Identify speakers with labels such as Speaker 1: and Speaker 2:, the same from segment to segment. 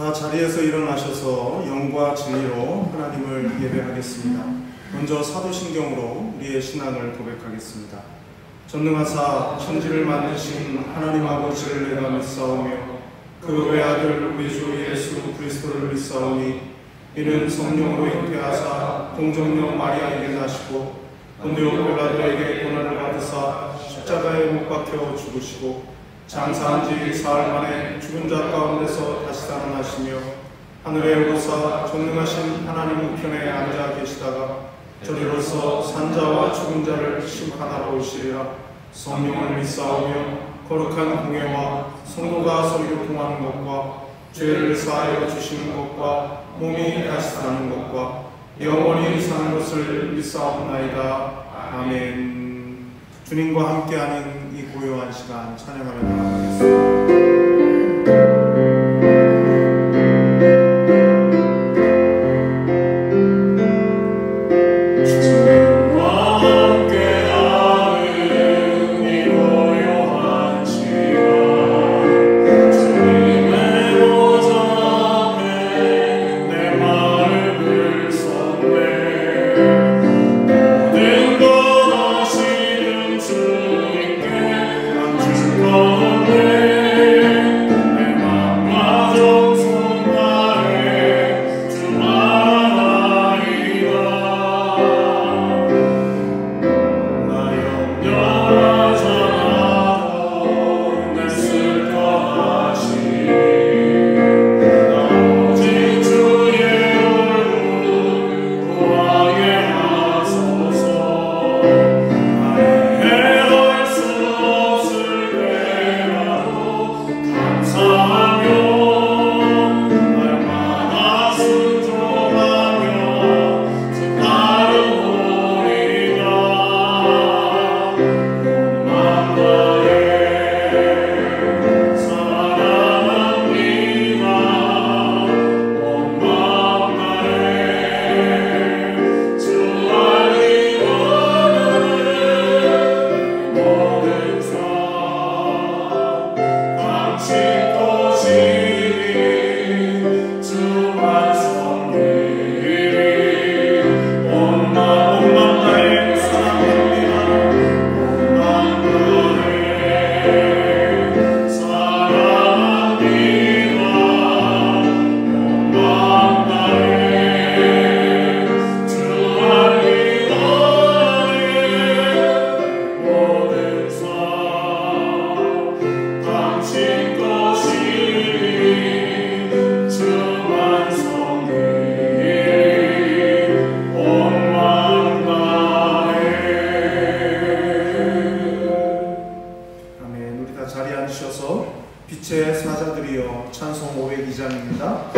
Speaker 1: 다 자리에서 일어나셔서 영과 진리로 하나님을 예배하겠습니다. 먼저 사도신경으로 우리의 신앙을 고백하겠습니다. 전능하사 천지를 만드신 하나님 아버지를 내가 믿사오며 그 외아들 우리 주 예수 그리스도를 믿사오니 이는 성령으로 잉태하사 동정녀 마리아에게 나시고 본디오 빌라도에게 고난을 받으사 십자가에 못 박혀 죽으시고 장사한 지 사흘 만에 죽은 자 가운데서 다시 살아나시며 하늘에 오르사 전능하신 하나님 우편에 앉아 계시다가 저리로서 산자와 죽은 자를 심판하러 오시리라. 성령을 믿사오며 거룩한 공예와 성도가 서로 교통하는 것과 죄를 사하여 주시는 것과 몸이 다시 사는 것과 영원히 사는 것을 믿사옵나이다. 아멘. 주님과 함께하는 이 고요한 시간 찬양하며 나아가겠습니다. 빛의 사자들이여 찬송 502장입니다.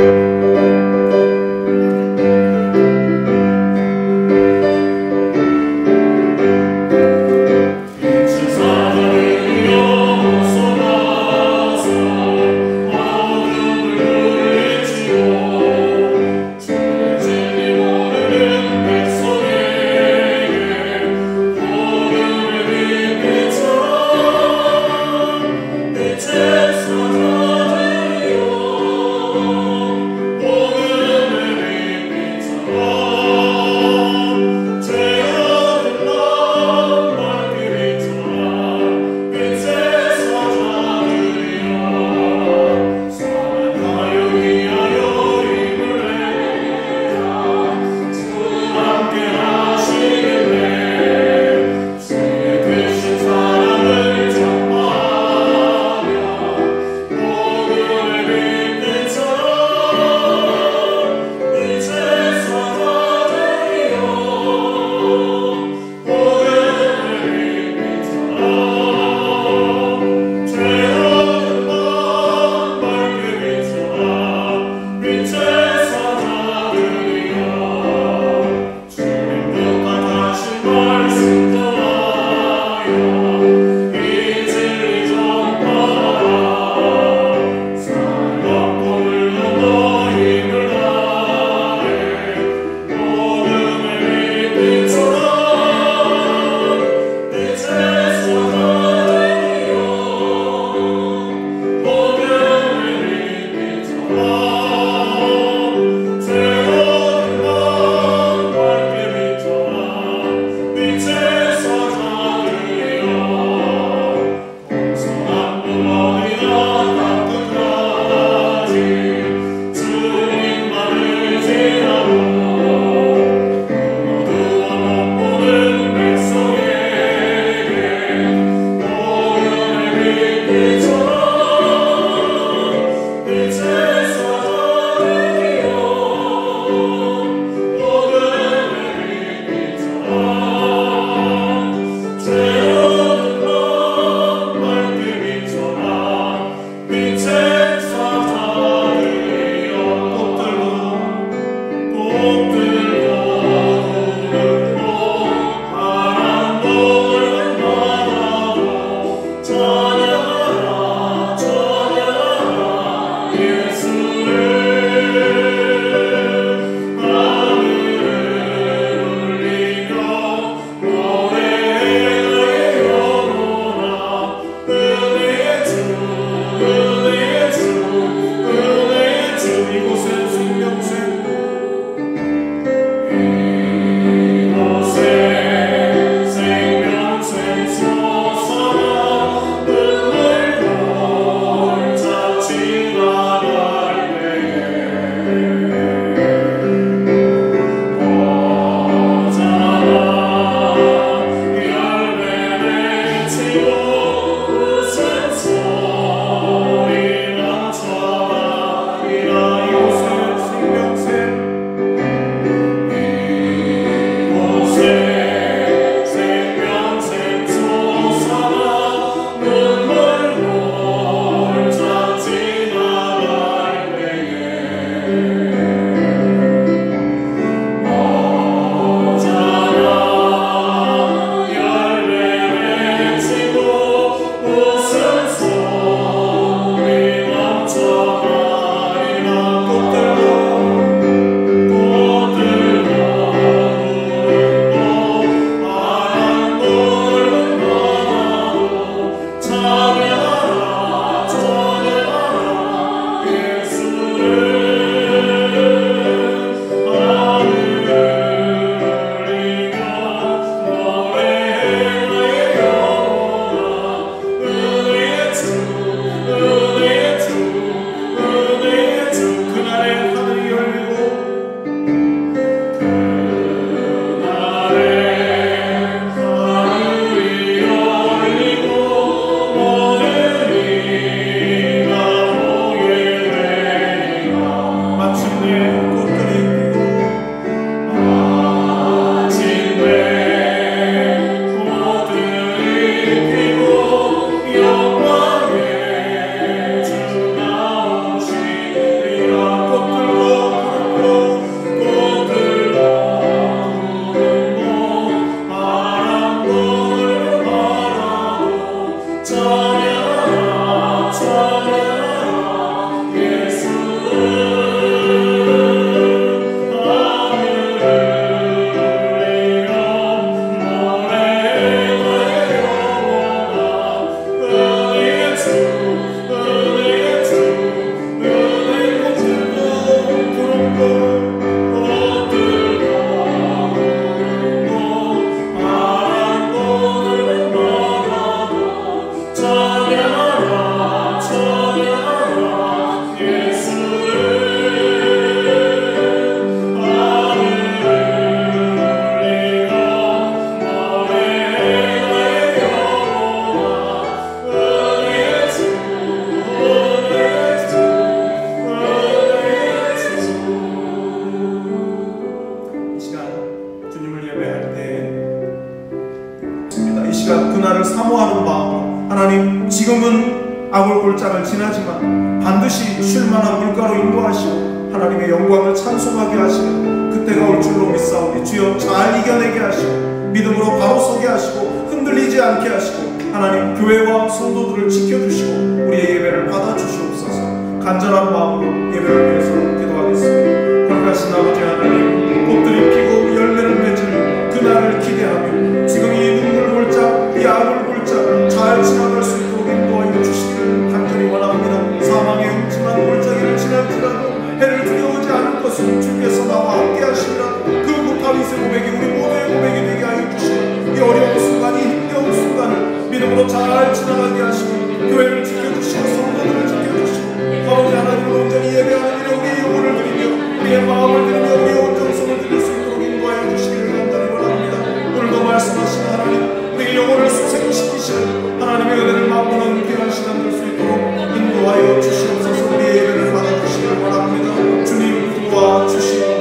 Speaker 1: 사모하는 마음으로 하나님 지금은 아골골장을 지나지만 반드시 쉴만한 물가로 인도하시고 하나님의 영광을 찬송하게 하시는 그때가 올 줄로 믿사오니 주여 잘 이겨내게 하시고 믿음으로 바로 서게 하시고 흔들리지 않게 하시고 하나님 교회와 성도들을 지켜주시고 우리의 예배를 받아주시옵소서. 간절한 마음으로 예배를 위해서 기도하겠습니다. 거룩하신 아버지 하나님, 꽃들이 피고 열매를 맺을 그날을 기대하며 지금 이 눈물 골짜 이 악을 골짜 잘 지나갈 수 있도록 인도하여 주시기를 간절히 원합니다. 사망의 음침한 골짜기를 지날지라도 해를 두려워하지 않을 것은 주께서 나와 함께 하시리라. 그 다윗의 고백이 우리 모두의 고백이 되게 하여 주시고 이 어려운 순간, 이 힘겨운 순간을 믿음으로 잘 지나가게 하시고 교회를 지켜주시고 성도들을 지켜주시고 아버지 하나님을 온전히 예배하는 일에 우리의 영혼을 드리며 우리의 마음을 드리며 우리의 온전성을 드릴 수 있도록 인도하여 주시기를 간절히 원합니다. 오늘도 말씀하신 하나님, 우리의 영혼을 소생시키시는 하나님의 은혜를 맛보는 귀한 시간 될 수 있도록 인도하여 주시옵소서. 우리의 예배를 받아주시기를 원합니다. 주님 도와주시옵소서.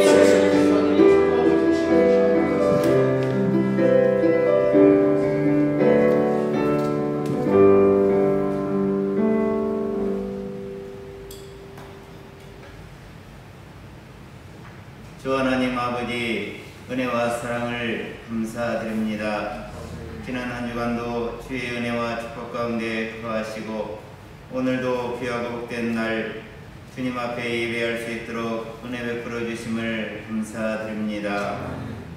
Speaker 2: 주 하나님 아버지, 은혜와 사랑을 감사드립니다. 지난 한 주간도 주의 은혜와 축복 가운데 거하시고 오늘도 귀하고 복된 날 주님 앞에 예배할 수 있도록 은혜 베풀어 주심을 감사드립니다.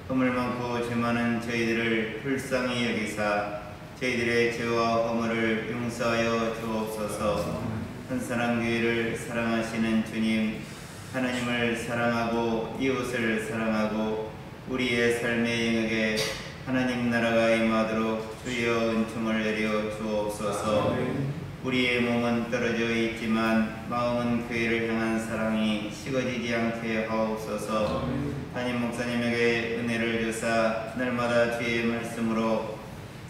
Speaker 2: 허물 많고 죄 많은 저희들을 불쌍히 여기사 저희들의 죄와 허물을 용서하여 주옵소서. 한사랑교회를 사랑하시는 주님, 하나님을 사랑하고 이웃을 사랑하고 우리의 삶의 영역에 하나님 나라가 임하도록 주여 은총을 내려 주옵소서. 우리의 몸은 떨어져 있지만 마음은 교회를 향한 사랑이 식어지지 않게 하옵소서. 담임 목사님에게 은혜를 주사 날마다 주의 말씀으로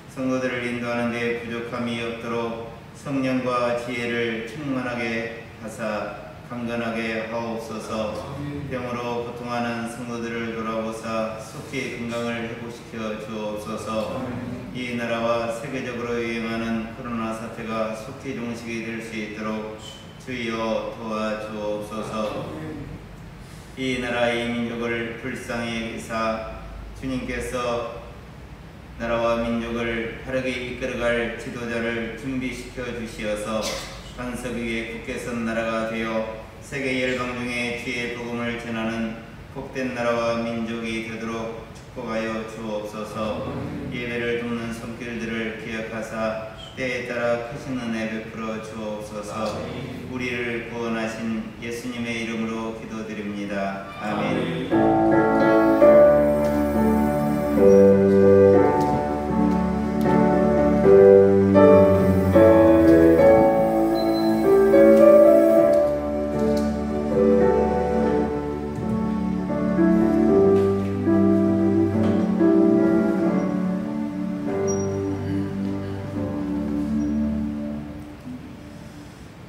Speaker 2: 성도들을 인도하는 데 부족함이 없도록 성령과 지혜를 충만하게 하사 강건하게 하옵소서. 병으로 고통하는 성도들을 돌아보사 속히 건강을 회복시켜 주옵소서. 이 나라와 세계적으로 유행하는 코로나 사태가 속히 종식이 될 수 있도록 주여 도와주옵소서. 이 나라 이 민족을 불쌍히 여기사 주님께서 나라와 민족을 바르게 이끌어갈 지도자를 준비시켜 주시어서 반석 위에 굳게 선 나라가 되어 세계 열방 중에 주의 복음을 전하는 복된 나라와 민족이 되도록 축복하여 주옵소서. 예배를 돕는 손길들을 기억하사 때에 따라 크신 은혜 베풀어 주옵소서. 우리를 구원하신 예수님의 이름으로 기도드립니다. 아멘.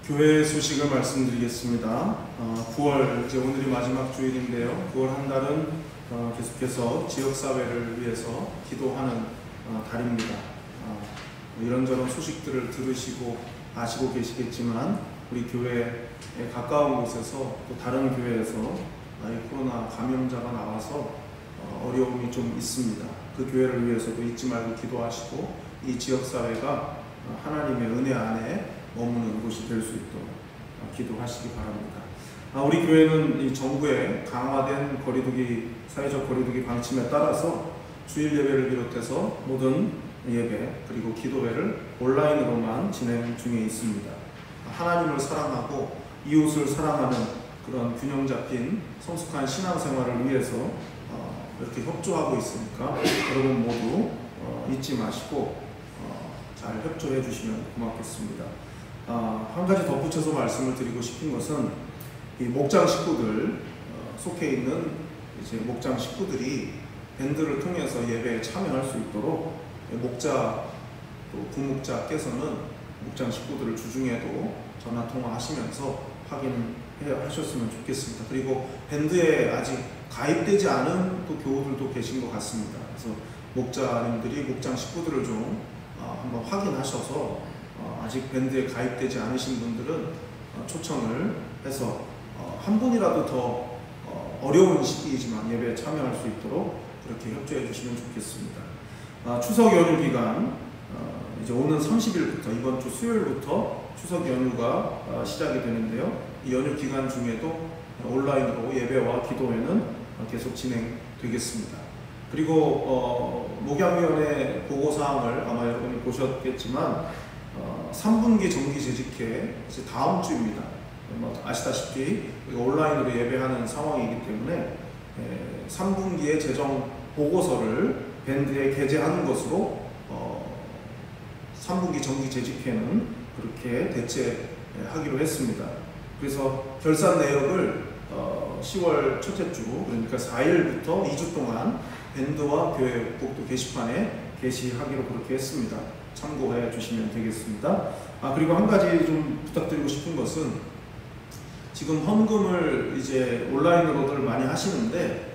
Speaker 1: 교회 소식을 말씀드리겠습니다. 9월 이제 오늘이 마지막 주일인데요. 9월 한 달은 계속해서 지역사회를 위해서 기도하는 달입니다. 이런저런 소식들을 들으시고 아시고 계시겠지만 우리 교회에 가까운 곳에서 또 다른 교회에서 이 코로나 감염자가 나와서 어려움이 좀 있습니다. 그 교회를 위해서도 잊지 말고 기도하시고 이 지역사회가 하나님의 은혜 안에 머무는 곳이 될 수 있도록 기도하시기 바랍니다. 우리 교회는 이 정부의 강화된 거리두기, 사회적 거리두기 방침에 따라서 주일 예배를 비롯해서 모든 예배 그리고 기도회를 온라인으로만 진행 중에 있습니다. 하나님을 사랑하고 이웃을 사랑하는 그런 균형 잡힌 성숙한 신앙생활을 위해서 이렇게 협조하고 있으니까 여러분 모두 잊지 마시고 잘 협조해 주시면 고맙겠습니다. 한 가지 덧붙여서 말씀을 드리고 싶은 것은 이 목장 식구들 속해 있는 이제 목장 식구들이 밴드를 통해서 예배에 참여할 수 있도록 목자 또 부목자께서는 목장 식구들을 주중에도 전화 통화하시면서 확인하셨으면 좋겠습니다. 그리고 밴드에 아직 가입되지 않은 또 교우들도 계신 것 같습니다. 그래서 목자님들이 목장 식구들을 좀 한번 확인하셔서 아직 밴드에 가입되지 않으신 분들은 초청을 해서 한 분이라도 더 어려운 시기이지만 예배에 참여할 수 있도록 그렇게 협조해 주시면 좋겠습니다. 추석 연휴 기간 이제 오는 30일부터 이번 주 수요일부터 추석 연휴가 시작이 되는데요. 이 연휴 기간 중에도 온라인으로 예배와 기도회는 계속 진행되겠습니다. 그리고 목양위원회 보고사항을 아마 여러분이 보셨겠지만 3분기 정기재직회 이제 다음 주입니다. 아시다시피 온라인으로 예배하는 상황이기 때문에 3분기의 재정 보고서를 밴드에 게재하는 것으로 3분기 정기재직회는 그렇게 대체하기로 했습니다. 그래서 결산 내역을 10월 첫째 주, 그러니까 4일부터 2주 동안 밴드와 교회 복도 게시판에 게시하기로 그렇게 했습니다. 참고해 주시면 되겠습니다. 그리고 한 가지 좀 부탁드리고 싶은 것은 지금 헌금을 이제 온라인으로들 많이 하시는데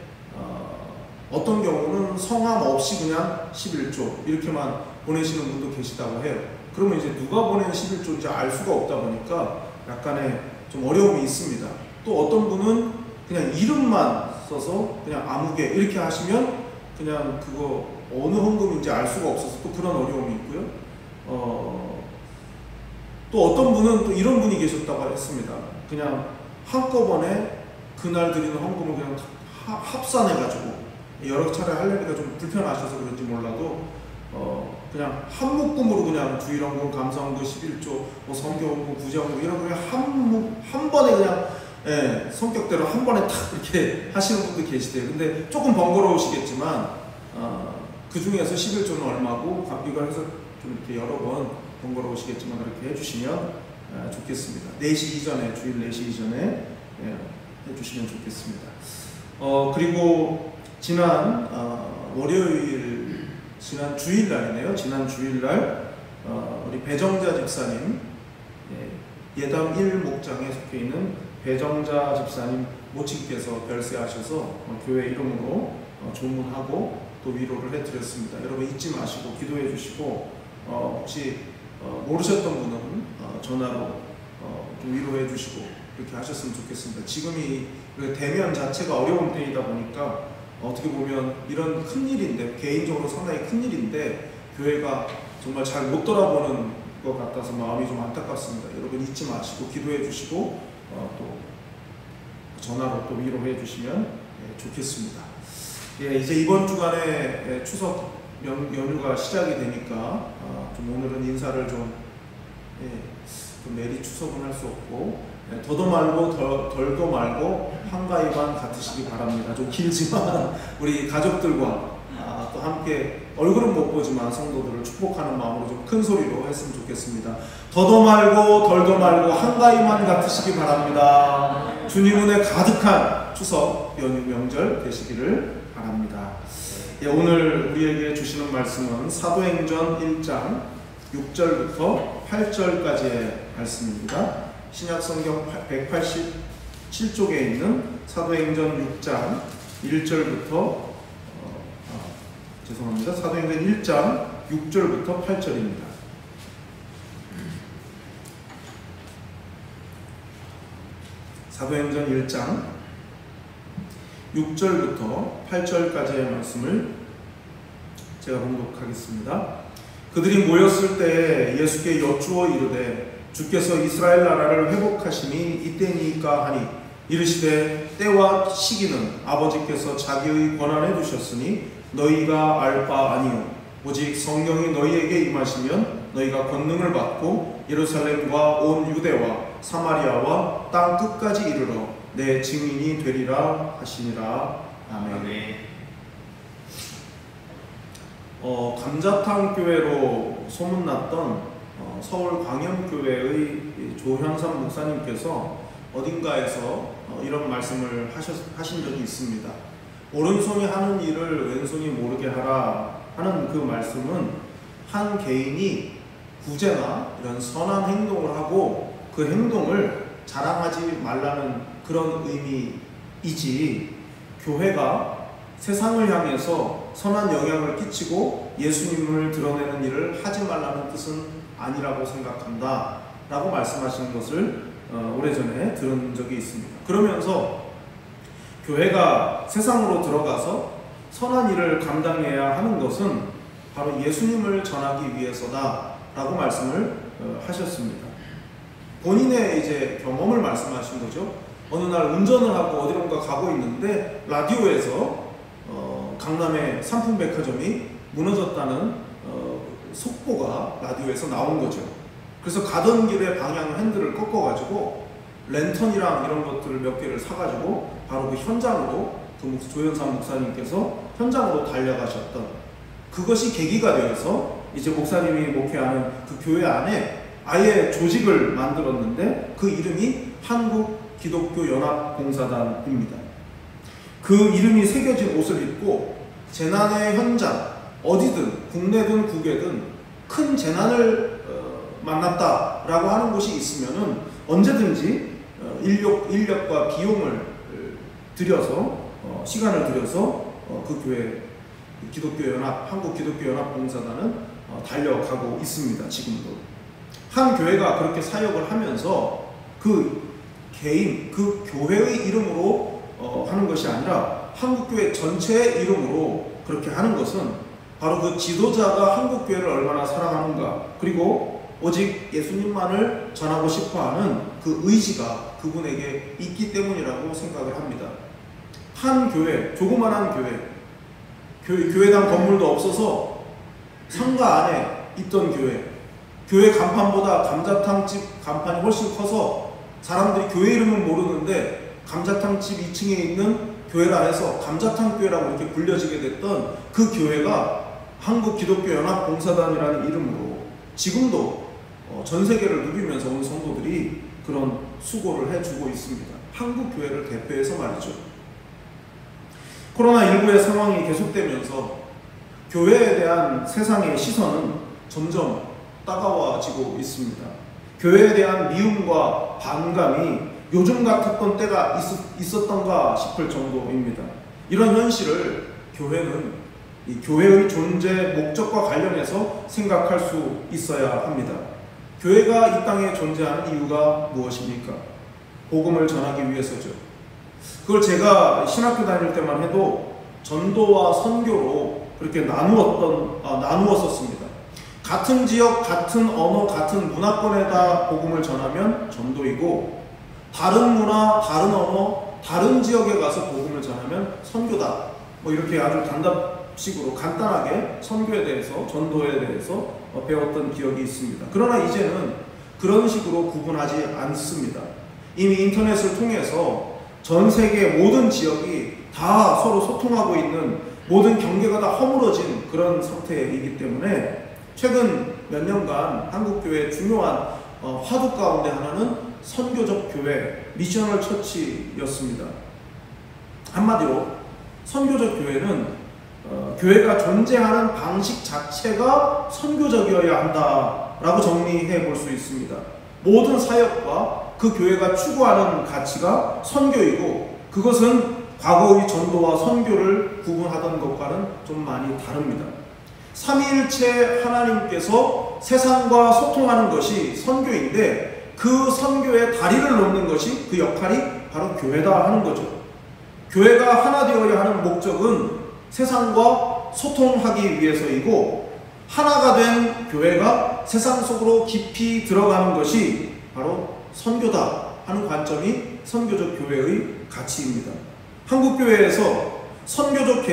Speaker 1: 어떤 경우는 성함 없이 그냥 11조 이렇게만 보내시는 분도 계시다고 해요. 그러면 이제 누가 보낸 11조인지 알 수가 없다 보니까 약간의 좀 어려움이 있습니다. 또 어떤 분은 그냥 이름만 써서 그냥 아무개 이렇게 하시면 그냥 그거 어느 헌금인지 알 수가 없어서 또 그런 어려움이 있고요. 또 어떤 분은 또 이런 분이 계셨다고 했습니다. 그냥 한꺼번에 그날 드리는 헌금을 그냥 합산해가지고 여러 차례 하려니까 좀 불편하셔서 그런지 몰라도 그냥 한 묶음으로 그냥 주일헌금, 감사헌금, 11조, 뭐 성교헌금, 구제헌금 이런 거 그냥 한 번에 그냥 성격대로 한 번에 탁 이렇게 하시는 분도 계시대요. 근데 조금 번거로우시겠지만 그 중에서 11조는 얼마고 이걸 해서 좀 이렇게 여러 번 번거로우시겠지만 그렇게 해주시면 좋겠습니다. 4시 이전에, 주일 4시 이전에 해주시면 좋겠습니다. 그리고 지난 월요일, 지난 주일날이네요. 지난 주일날 우리 배정자 집사님, 예담 1목장에 속해 있는 배정자 집사님 모친께서 별세하셔서 교회 이름으로 조문하고 또 위로를 해드렸습니다. 여러분 잊지 마시고 기도해 주시고 혹시 모르셨던 분은 전화로 좀 위로해 주시고 이렇게 하셨으면 좋겠습니다. 지금이 대면 자체가 어려운 때이다 보니까 어떻게 보면 이런 큰일인데, 개인적으로 상당히 큰일인데 교회가 정말 잘 못 돌아보는 것 같아서 마음이 좀 안타깝습니다. 여러분 잊지 마시고 기도해 주시고 또 전화로 또 위로해 주시면 좋겠습니다. 이제 이번 주간에 추석 연휴가 시작이 되니까 좀 오늘은 인사를 좀 내리 추석은 할 수 없고 더도 말고 덜도 말고 한가위만 같으시기 바랍니다. 좀 길지만 우리 가족들과 또 함께 얼굴은 못 보지만 성도들을 축복하는 마음으로 좀 큰 소리로 했으면 좋겠습니다. 더도 말고 덜도 말고 한가위만 같으시기 바랍니다. 주님 은혜 가득한 추석 연휴 명절 되시기를 바랍니다. 오늘 우리에게 주시는 말씀은 사도행전 1장 6절부터 8절까지의 말씀입니다. 신약성경 187쪽에 있는 사도행전 6장 1절부터 죄송합니다. 사도행전 1장 6절부터 8절입니다. 사도행전 1장 6절부터 8절까지의 말씀을 제가 봉독하겠습니다. 그들이 모였을 때 예수께 여쭈어 이르되 주께서 이스라엘 나라를 회복하시니 이때니까 하니 이르시되 때와 시기는 아버지께서 자기의 권한에 두셨으니 너희가 알 바 아니요 오직 성령이 너희에게 임하시면 너희가 권능을 받고 예루살렘과 온 유대와 사마리아와 땅 끝까지 이르러 내 증인이 되리라 하시니라. 아멘. 감자탕 교회로 소문났던 서울 광염교회의 조현삼 목사님께서 어딘가에서 이런 말씀을 하신 적이 있습니다. 오른손이 하는 일을 왼손이 모르게 하라 하는 그 말씀은 한 개인이 구제나 이런 선한 행동을 하고 그 행동을 자랑하지 말라는 그런 의미이지, 교회가 세상을 향해서 선한 영향을 끼치고 예수님을 드러내는 일을 하지 말라는 뜻은 아니라고 생각한다 라고 말씀하시는 것을 오래전에 들은 적이 있습니다. 그러면서 교회가 세상으로 들어가서 선한 일을 감당해야 하는 것은 바로 예수님을 전하기 위해서다 라고 말씀을 하셨습니다. 본인의 이제 경험을 말씀하신 거죠. 어느 날 운전을 하고 어디론가 가고 있는데 라디오에서 강남의 상품백화점이 무너졌다는 속보가 라디오에서 나온 거죠. 그래서 가던 길에 방향 핸들을 꺾어가지고 랜턴이랑 이런 것들을 몇 개를 사가지고 바로 그 현장으로 조현삼 목사님께서 현장으로 달려가셨던 그것이 계기가 되어서 이제 목사님이 목회하는 그 교회 안에 아예 조직을 만들었는데 그 이름이 한국기독교연합봉사단입니다. 그 이름이 새겨진 옷을 입고 재난의 현장 어디든 국내든 국외든 큰 재난을 만났다라고 하는 곳이 있으면은 언제든지 인력과 비용을 들여서 시간을 들여서 그 교회 한국기독교연합봉사단은 달려가고 있습니다. 지금도 한 교회가 그렇게 사역을 하면서 그 개인 그 교회의 이름으로 하는 것이 아니라 한국교회 전체의 이름으로 그렇게 하는 것은 바로 그 지도자가 한국교회를 얼마나 사랑하는가, 그리고 오직 예수님만을 전하고 싶어하는 그 의지가 그분에게 있기 때문이라고 생각을 합니다. 한 교회, 조그만한 교회당 건물도 없어서 상가 안에 있던 교회 간판보다 감자탕집 간판이 훨씬 커서 사람들이 교회 이름은 모르는데 감자탕집 2층에 있는 교회라 해서 감자탕교회라고 이렇게 불려지게 됐던 그 교회가 한국기독교연합봉사단이라는 이름으로 지금도 전 세계를 누비면서 온 성도들이 그런 수고를 해주고 있습니다. 한국교회를 대표해서 말이죠. 코로나19의 상황이 계속되면서 교회에 대한 세상의 시선은 점점 따가워지고 있습니다. 교회에 대한 미움과 반감이 요즘 같았던 때가 있었던가 싶을 정도입니다. 이런 현실을 교회는 이 교회의 존재 목적과 관련해서 생각할 수 있어야 합니다. 교회가 이 땅에 존재하는 이유가 무엇입니까? 복음을 전하기 위해서죠. 그걸 제가 신학교 다닐 때만 해도 전도와 선교로 그렇게 나누었었습니다. 같은 지역, 같은 언어, 같은 문화권에다 복음을 전하면 전도이고, 다른 문화, 다른 언어, 다른 지역에 가서 복음을 전하면 선교다. 이렇게 아주 단답식으로 간단하게 선교에 대해서, 전도에 대해서 배웠던 기억이 있습니다. 그러나 이제는 그런 식으로 구분하지 않습니다. 이미 인터넷을 통해서 전 세계 모든 지역이 다 서로 소통하고 있는, 모든 경계가 다 허물어진 그런 상태이기 때문에 최근 몇 년간 한국교회의 중요한 화두 가운데 하나는 선교적 교회, 미셔널 처치였습니다. 한마디로 선교적 교회는 교회가 존재하는 방식 자체가 선교적이어야 한다라고 정리해 볼 수 있습니다. 모든 사역과 그 교회가 추구하는 가치가 선교이고, 그것은 과거의 전도와 선교를 구분하던 것과는 좀 많이 다릅니다. 삼위일체 하나님께서 세상과 소통하는 것이 선교인데, 그 선교의 다리를 놓는 것이, 그 역할이 바로 교회다 하는 거죠. 교회가 하나 되어야 하는 목적은 세상과 소통하기 위해서이고, 하나가 된 교회가 세상 속으로 깊이 들어가는 것이 바로 선교다 하는 관점이 선교적 교회의 가치입니다. 한국교회에서 선교적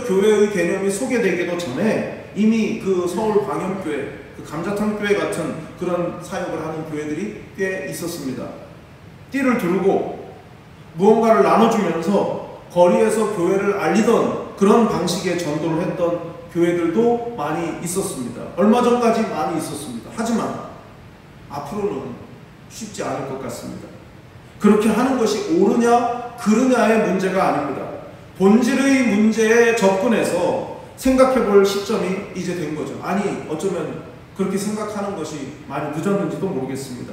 Speaker 1: 교회의 개념이 소개되기도 전에 이미 그 서울 광염교회, 그 감자탕교회 같은 그런 사역을 하는 교회들이 꽤 있었습니다. 띠를 두르고 무언가를 나눠주면서 거리에서 교회를 알리던 그런 방식의 전도를 했던 교회들도 많이 있었습니다. 얼마 전까지 많이 있었습니다. 하지만 앞으로는 쉽지 않을 것 같습니다. 그렇게 하는 것이 옳으냐 그르냐의 문제가 아닙니다. 본질의 문제에 접근해서 생각해 볼 시점이 이제 된 거죠. 아니, 어쩌면 그렇게 생각하는 것이 많이 늦었는지도 모르겠습니다.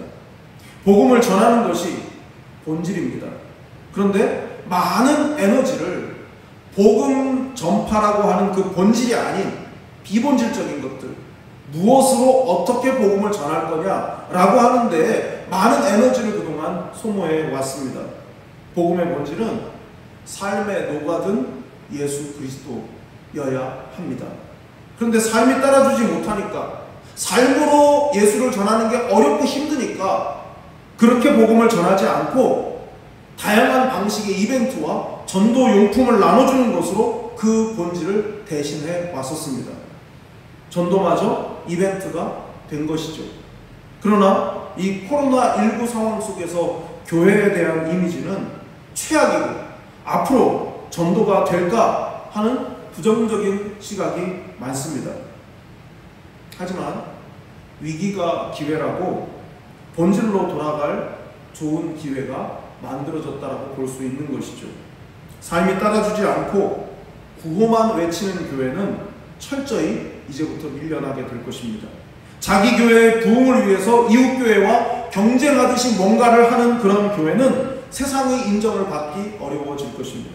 Speaker 1: 복음을 전하는 것이 본질입니다. 그런데 많은 에너지를 복음 전파라고 하는 그 본질이 아닌 비본질적인 것들, 무엇으로 어떻게 복음을 전할 거냐라고 하는데 많은 에너지를 그동안 소모해 왔습니다. 복음의 본질은 삶에 녹아든 예수 그리스도여야 합니다. 그런데 삶이 따라주지 못하니까, 삶으로 예수를 전하는 게 어렵고 힘드니까 그렇게 복음을 전하지 않고 다양한 방식의 이벤트와 전도 용품을 나눠주는 것으로 그 본질을 대신해 왔었습니다. 전도마저 이벤트가 된 것이죠. 그러나 이 코로나19 상황 속에서 교회에 대한 이미지는 최악이고 앞으로 전도가 될까 하는 부정적인 시각이 많습니다. 하지만 위기가 기회라고 본질로 돌아갈 좋은 기회가 만들어졌다라고 볼 수 있는 것이죠. 삶이 따라주지 않고 구호만 외치는 교회는 철저히 이제부터 밀려나게 될 것입니다. 자기 교회의 부흥을 위해서 이웃교회와 경쟁하듯이 뭔가를 하는 그런 교회는 세상의 인정을 받기 어려워질 것입니다.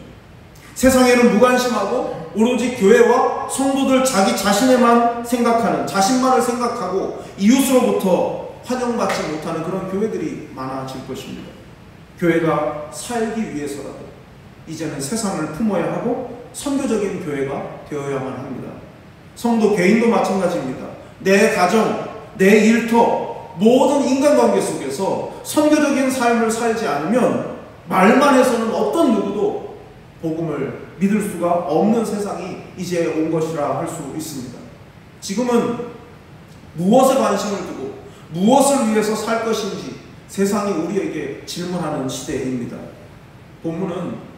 Speaker 1: 세상에는 무관심하고 오로지 교회와 성도들 자기 자신에만 생각하는, 자신만을 생각하고 이웃으로부터 환영받지 못하는 그런 교회들이 많아질 것입니다. 교회가 살기 위해서라도 이제는 세상을 품어야 하고 선교적인 교회가 되어야만 합니다. 성도 개인도 마찬가지입니다. 내 가정, 내 일터, 모든 인간관계 속에서 선교적인 삶을 살지 않으면 말만 해서는 어떤 누구도 복음을 믿을 수가 없는 세상이 이제 온 것이라 할 수 있습니다. 지금은 무엇에 관심을 두고 무엇을 위해서 살 것인지 세상이 우리에게 질문하는 시대입니다. 본문은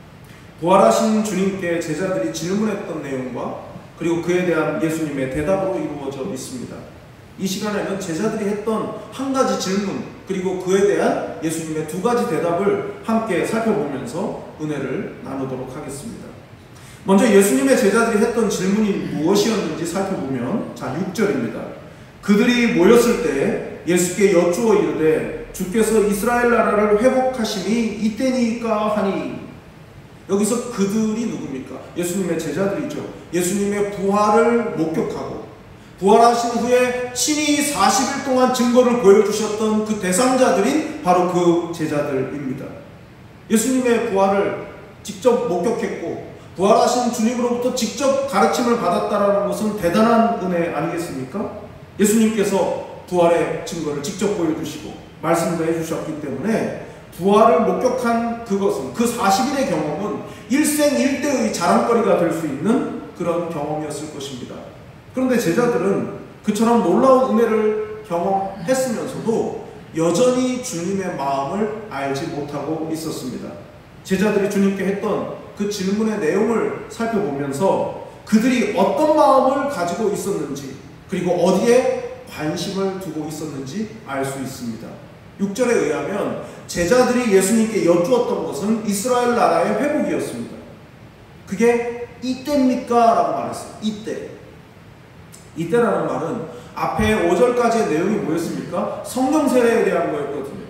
Speaker 1: 부활하신 주님께 제자들이 질문했던 내용과 그리고 그에 대한 예수님의 대답으로 이루어져 있습니다. 이 시간에는 제자들이 했던 한 가지 질문 그리고 그에 대한 예수님의 두 가지 대답을 함께 살펴보면서 은혜를 나누도록 하겠습니다. 먼저 예수님의 제자들이 했던 질문이 무엇이었는지 살펴보면 6절입니다. 그들이 모였을 때 예수께 여쭈어 이르되 주께서 이스라엘 나라를 회복하심이 이때니까 하니. 여기서 그들이 누굽니까? 예수님의 제자들이죠. 예수님의 부활을 목격하고 부활하신 후에 친히 40일 동안 증거를 보여주셨던 그 대상자들인 바로 그 제자들입니다. 예수님의 부활을 직접 목격했고 부활하신 주님으로부터 직접 가르침을 받았다는 것은 대단한 은혜 아니겠습니까? 예수님께서 부활의 증거를 직접 보여주시고 말씀도 해주셨기 때문에 부활을 목격한 그것은, 그 40일의 경험은 일생일대의 자랑거리가 될 수 있는 그런 경험이었을 것입니다. 그런데 제자들은 그처럼 놀라운 은혜를 경험했으면서도 여전히 주님의 마음을 알지 못하고 있었습니다. 제자들이 주님께 했던 그 질문의 내용을 살펴보면서 그들이 어떤 마음을 가지고 있었는지 그리고 어디에 관심을 두고 있었는지 알 수 있습니다. 6절에 의하면 제자들이 예수님께 여쭈었던 것은 이스라엘 나라의 회복이었습니다. 그게 이때입니까? 라고 말했어요. 이때. 이때라는 말은 앞에 5절까지의 내용이 뭐였습니까? 성령 세례에 대한 거였거든요.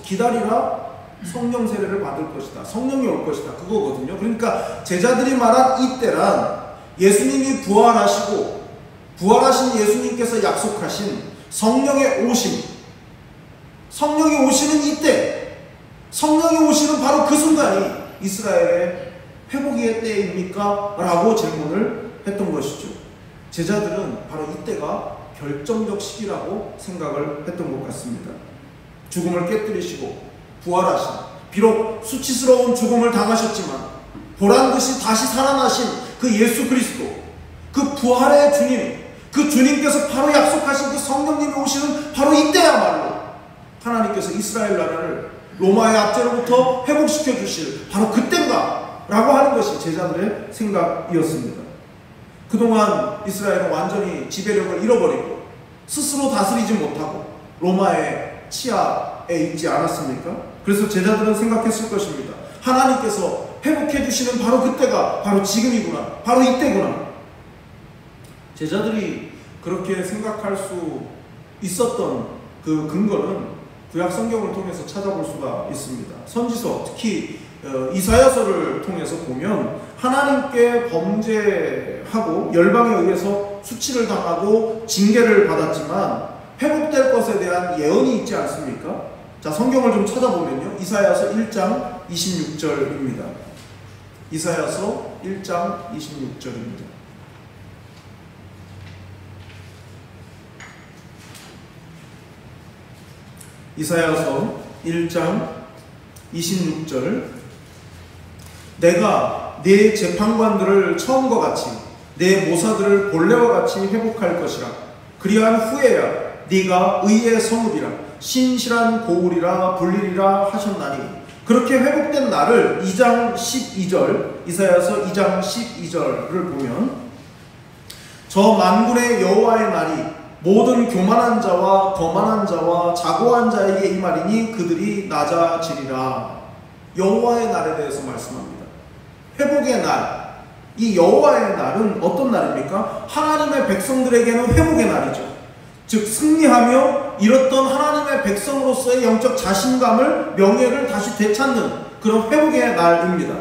Speaker 1: 기다리라, 성령 세례를 받을 것이다. 성령이 올 것이다. 그거거든요. 그러니까 제자들이 말한 이때란 예수님이 부활하시고 부활하신 예수님께서 약속하신 성령의 오심, 성령이 오시는 이때, 성령이 오시는 바로 그 순간이 이스라엘의 회복의 때입니까? 라고 질문을 했던 것이죠. 제자들은 바로 이때가 결정적 시기라고 생각을 했던 것 같습니다. 죽음을 깨뜨리시고 부활하신, 비록 수치스러운 죽음을 당하셨지만 보란듯이 다시 살아나신 그 예수 그리스도, 그 부활의 주님, 그 주님께서 바로 약속하신 그 성령님이 오시는 바로 이때야말로 하나님께서 이스라엘 나라를 로마의 압제로부터 회복시켜 주실 바로 그때인가 라고 하는 것이 제자들의 생각이었습니다. 그동안 이스라엘은 완전히 지배력을 잃어버리고 스스로 다스리지 못하고 로마의 치하에 있지 않았습니까? 그래서 제자들은 생각했을 것입니다. 하나님께서 회복해 주시는 바로 그때가 바로 지금이구나, 바로 이때구나. 제자들이 그렇게 생각할 수 있었던 그 근거는 구약 성경을 통해서 찾아볼 수가 있습니다. 선지서, 특히 이사야서를 통해서 보면 하나님께 범죄하고 열방에 의해서 수치를 당하고 징계를 받았지만 회복될 것에 대한 예언이 있지 않습니까? 자, 성경을 좀 찾아보면요. 이사야서 1장 26절입니다. 이사야서 1장 26절입니다. 이사야서 1장 26절 내가 네 재판관들을 처음과 같이 내 모사들을 본래와 같이 회복할 것이라. 그리한 후에야 네가 의의 성읍이라 신실한 고울이라 불리리라 하셨나니. 그렇게 회복된 날을 2장 12절 이사야서 2장 12절을 보면 저 만군의 여호와의 날이 모든 교만한 자와 거만한 자와 자고한 자에게 임하리니 그들이 낮아지리라. 여호와의 날에 대해서 말씀합니다. 회복의 날. 이 여호와의 날은 어떤 날입니까? 하나님의 백성들에게는 회복의 날이죠. 즉 승리하며 잃었던 하나님의 백성으로서의 영적 자신감을, 명예를 다시 되찾는 그런 회복의 날입니다.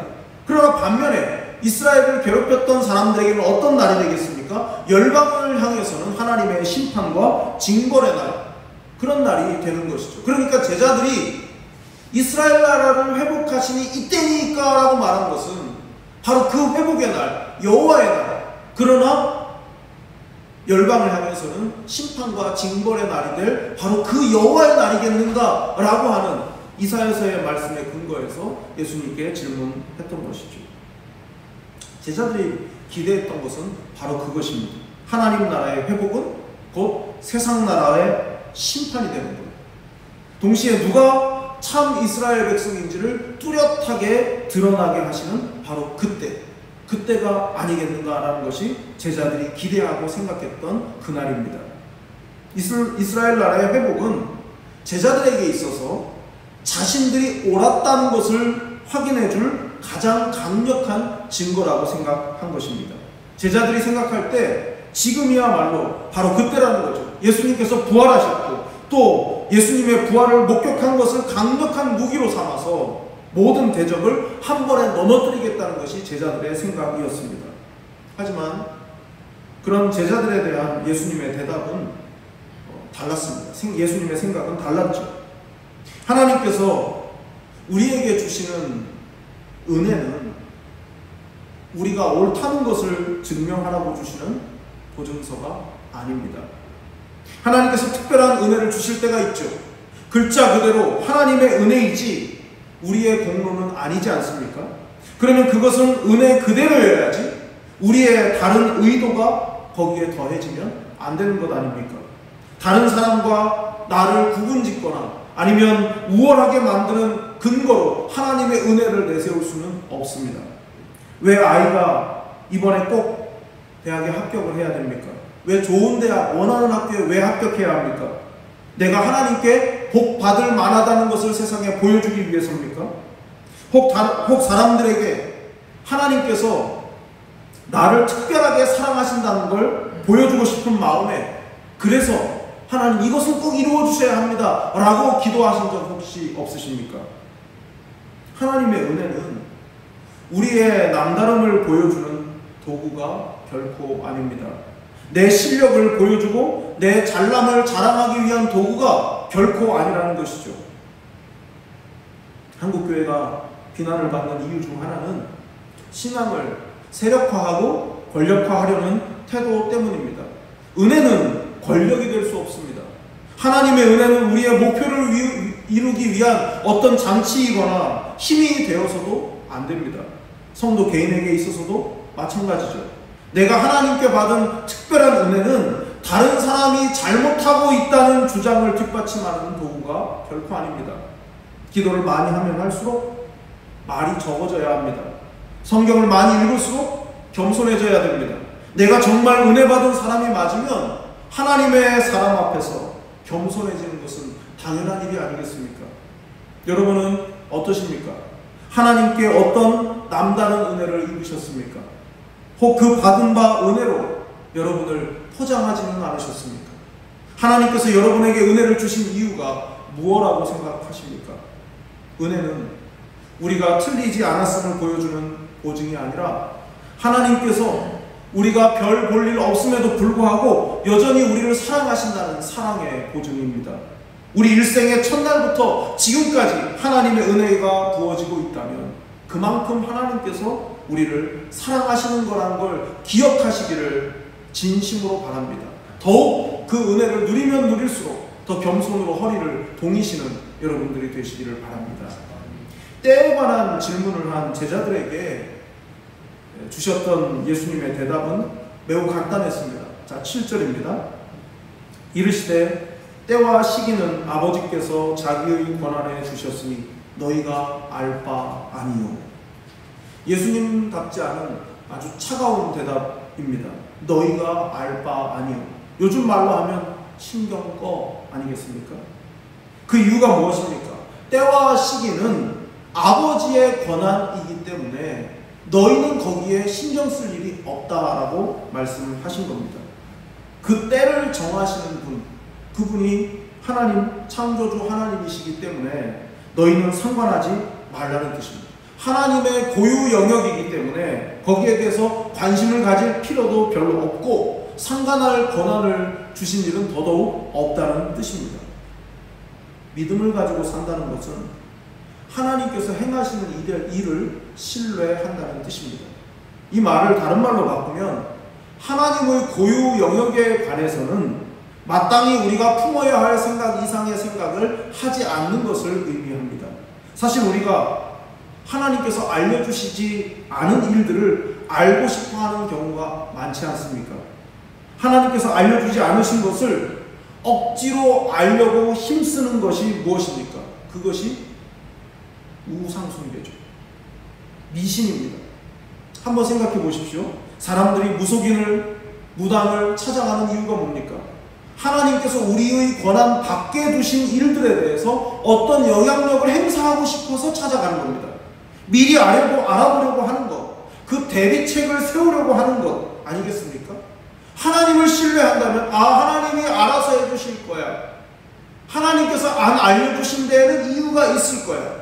Speaker 1: 그러나 반면에 이스라엘을 괴롭혔던 사람들에게는 어떤 날이 되겠습니까? 열방을 향해서는 하나님의 심판과 징벌의 날, 그런 날이 되는 것이죠. 그러니까 제자들이 이스라엘 나라를 회복하시니 이때니까 라고 말한 것은 바로 그 회복의 날, 여호와의 날. 그러나 열방을 향해서는 심판과 징벌의 날이 될 바로 그 여호와의 날이겠는가 라고 하는 이사야서의 말씀에 근거해서 예수님께 질문했던 것이죠. 제자들이 기대했던 것은 바로 그것입니다. 하나님 나라의 회복은 곧 세상 나라의 심판이 되는 거예요. 동시에 누가 참 이스라엘 백성인지를 뚜렷하게 드러나게 하시는 바로 그때가 아니겠는가라는 것이 제자들이 기대하고 생각했던 그날입니다. 이스라엘 나라의 회복은 제자들에게 있어서 자신들이 옳았다는 것을 확인해 줄 가장 강력한 증거라고 생각한 것입니다. 제자들이 생각할 때 지금이야말로 바로 그때라는 거죠. 예수님께서 부활하셨고 또 예수님의 부활을 목격한 것을 강력한 무기로 삼아서 모든 대적을 한 번에 넘어뜨리겠다는 것이 제자들의 생각이었습니다. 하지만 그런 제자들에 대한 예수님의 대답은 달랐습니다. 예수님의 생각은 달랐죠. 하나님께서 우리에게 주시는 은혜는 우리가 옳다는 것을 증명하라고 주시는 보증서가 아닙니다. 하나님께서 특별한 은혜를 주실 때가 있죠. 글자 그대로 하나님의 은혜이지 우리의 공로는 아니지 않습니까? 그러면 그것은 은혜 그대로여야지 우리의 다른 의도가 거기에 더해지면 안 되는 것 아닙니까? 다른 사람과 나를 구분짓거나 아니면 우월하게 만드는 근거로 하나님의 은혜를 내세울 수는 없습니다. 왜 아이가 이번에 꼭 대학에 합격을 해야 됩니까? 왜 좋은 대학, 원하는 학교에 왜 합격해야 합니까? 내가 하나님께 복 받을 만하다는 것을 세상에 보여주기 위해서입니까? 혹 사람들에게 하나님께서 나를 특별하게 사랑하신다는 걸 보여주고 싶은 마음에 그래서 하나님 이것은 꼭 이루어 주셔야 합니다 라고 기도하신 적 혹시 없으십니까? 하나님의 은혜는 우리의 남다름을 보여주는 도구가 결코 아닙니다. 내 실력을 보여주고 내 잘남을 자랑하기 위한 도구가 결코 아니라는 것이죠. 한국교회가 비난을 받는 이유 중 하나는 신앙을 세력화하고 권력화하려는 태도 때문입니다. 은혜는 권력이 될 수 없습니다. 하나님의 은혜는 우리의 목표를 이루기 위한 어떤 장치이거나 힘이 되어서도 안 됩니다. 성도 개인에게 있어서도 마찬가지죠. 내가 하나님께 받은 특별한 은혜는 다른 사람이 잘못하고 있다는 주장을 뒷받침하는 도구가 결코 아닙니다. 기도를 많이 하면 할수록 말이 적어져야 합니다. 성경을 많이 읽을수록 겸손해져야 됩니다. 내가 정말 은혜 받은 사람이 맞으면 하나님의 사람 앞에서 겸손해지는 것은 당연한 일이 아니겠습니까? 여러분은 어떠십니까? 하나님께 어떤 남다른 은혜를 입으셨습니까? 혹 그 받은 바 은혜로 여러분을 포장하지는 않으셨습니까? 하나님께서 여러분에게 은혜를 주신 이유가 무엇이라고 생각하십니까? 은혜는 우리가 틀리지 않았음을 보여주는 보증이 아니라 하나님께서 우리가 별 볼 일 없음에도 불구하고 여전히 우리를 사랑하신다는 사랑의 보증입니다. 우리 일생의 첫날부터 지금까지 하나님의 은혜가 부어지고 있다면 그만큼 하나님께서 우리를 사랑하시는 거라는 걸 기억하시기를 진심으로 바랍니다. 더욱 그 은혜를 누리면 누릴수록 더 겸손으로 허리를 동이시는 여러분들이 되시기를 바랍니다. 때에 관한 질문을 한 제자들에게 주셨던 예수님의 대답은 매우 간단했습니다. 자, 7절입니다. 이르시되 때와 시기는 아버지께서 자기의 권한에 주셨으니 너희가 알 바 아니요. 예수님답지 않은 아주 차가운 대답입니다. 너희가 알 바 아니요. 요즘 말로 하면 신경 꺼 아니겠습니까? 그 이유가 무엇입니까? 때와 시기는 아버지의 권한이기 때문에 너희는 거기에 신경 쓸 일이 없다라고 말씀하신 겁니다. 그 때를 정하시는 분, 그분이 하나님, 창조주 하나님이시기 때문에 너희는 상관하지 말라는 뜻입니다. 하나님의 고유 영역이기 때문에 거기에 대해서 관심을 가질 필요도 별로 없고 상관할 권한을 주신 일은 더더욱 없다는 뜻입니다. 믿음을 가지고 산다는 것은 하나님께서 행하시는 일을 신뢰한다는 뜻입니다. 이 말을 다른 말로 바꾸면 하나님의 고유 영역에 관해서는 마땅히 우리가 품어야 할 생각 이상의 생각을 하지 않는 것을 의미합니다. 사실 우리가 하나님께서 알려주시지 않은 일들을 알고 싶어하는 경우가 많지 않습니까? 하나님께서 알려주지 않으신 것을 억지로 알려고 힘쓰는 것이 무엇입니까? 그것이 우상숭배죠. 미신입니다. 한번 생각해 보십시오. 사람들이 무속인을, 무당을 찾아가는 이유가 뭡니까? 하나님께서 우리의 권한 밖에 두신 일들에 대해서 어떤 영향력을 행사하고 싶어서 찾아가는 겁니다. 미리 알아보려고 하는 것, 그 대비책을 세우려고 하는 것 아니겠습니까? 하나님을 신뢰한다면 하나님이 알아서 해주실 거야. 하나님께서 안 알려주신 데에는 이유가 있을 거야.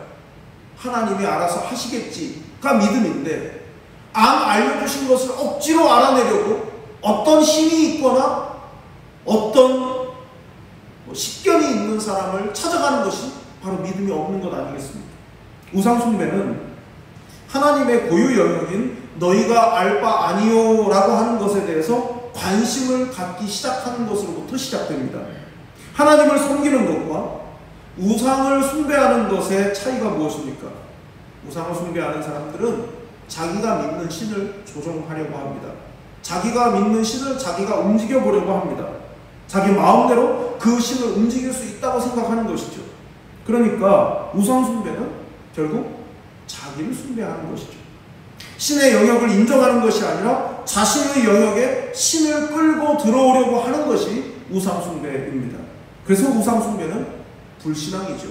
Speaker 1: 하나님이 알아서 하시겠지가 믿음인데 안 알려주신 것을 억지로 알아내려고 어떤 힘이 있거나 어떤 식견이 있는 사람을 찾아가는 것이 바로 믿음이 없는 것 아니겠습니까? 우상숭배는 하나님의 고유 영역인 너희가 알 바 아니요 라고 하는 것에 대해서 관심을 갖기 시작하는 것으로부터 시작됩니다. 하나님을 섬기는 것과 우상을 숭배하는 것의 차이가 무엇입니까? 우상을 숭배하는 사람들은 자기가 믿는 신을 조종하려고 합니다. 자기가 믿는 신을 자기가 움직여보려고 합니다. 자기 마음대로 그 신을 움직일 수 있다고 생각하는 것이죠. 그러니까 우상 숭배는 결국 자기를 숭배하는 것이죠. 신의 영역을 인정하는 것이 아니라 자신의 영역에 신을 끌고 들어오려고 하는 것이 우상 숭배입니다. 그래서 우상 숭배는 불신앙이죠.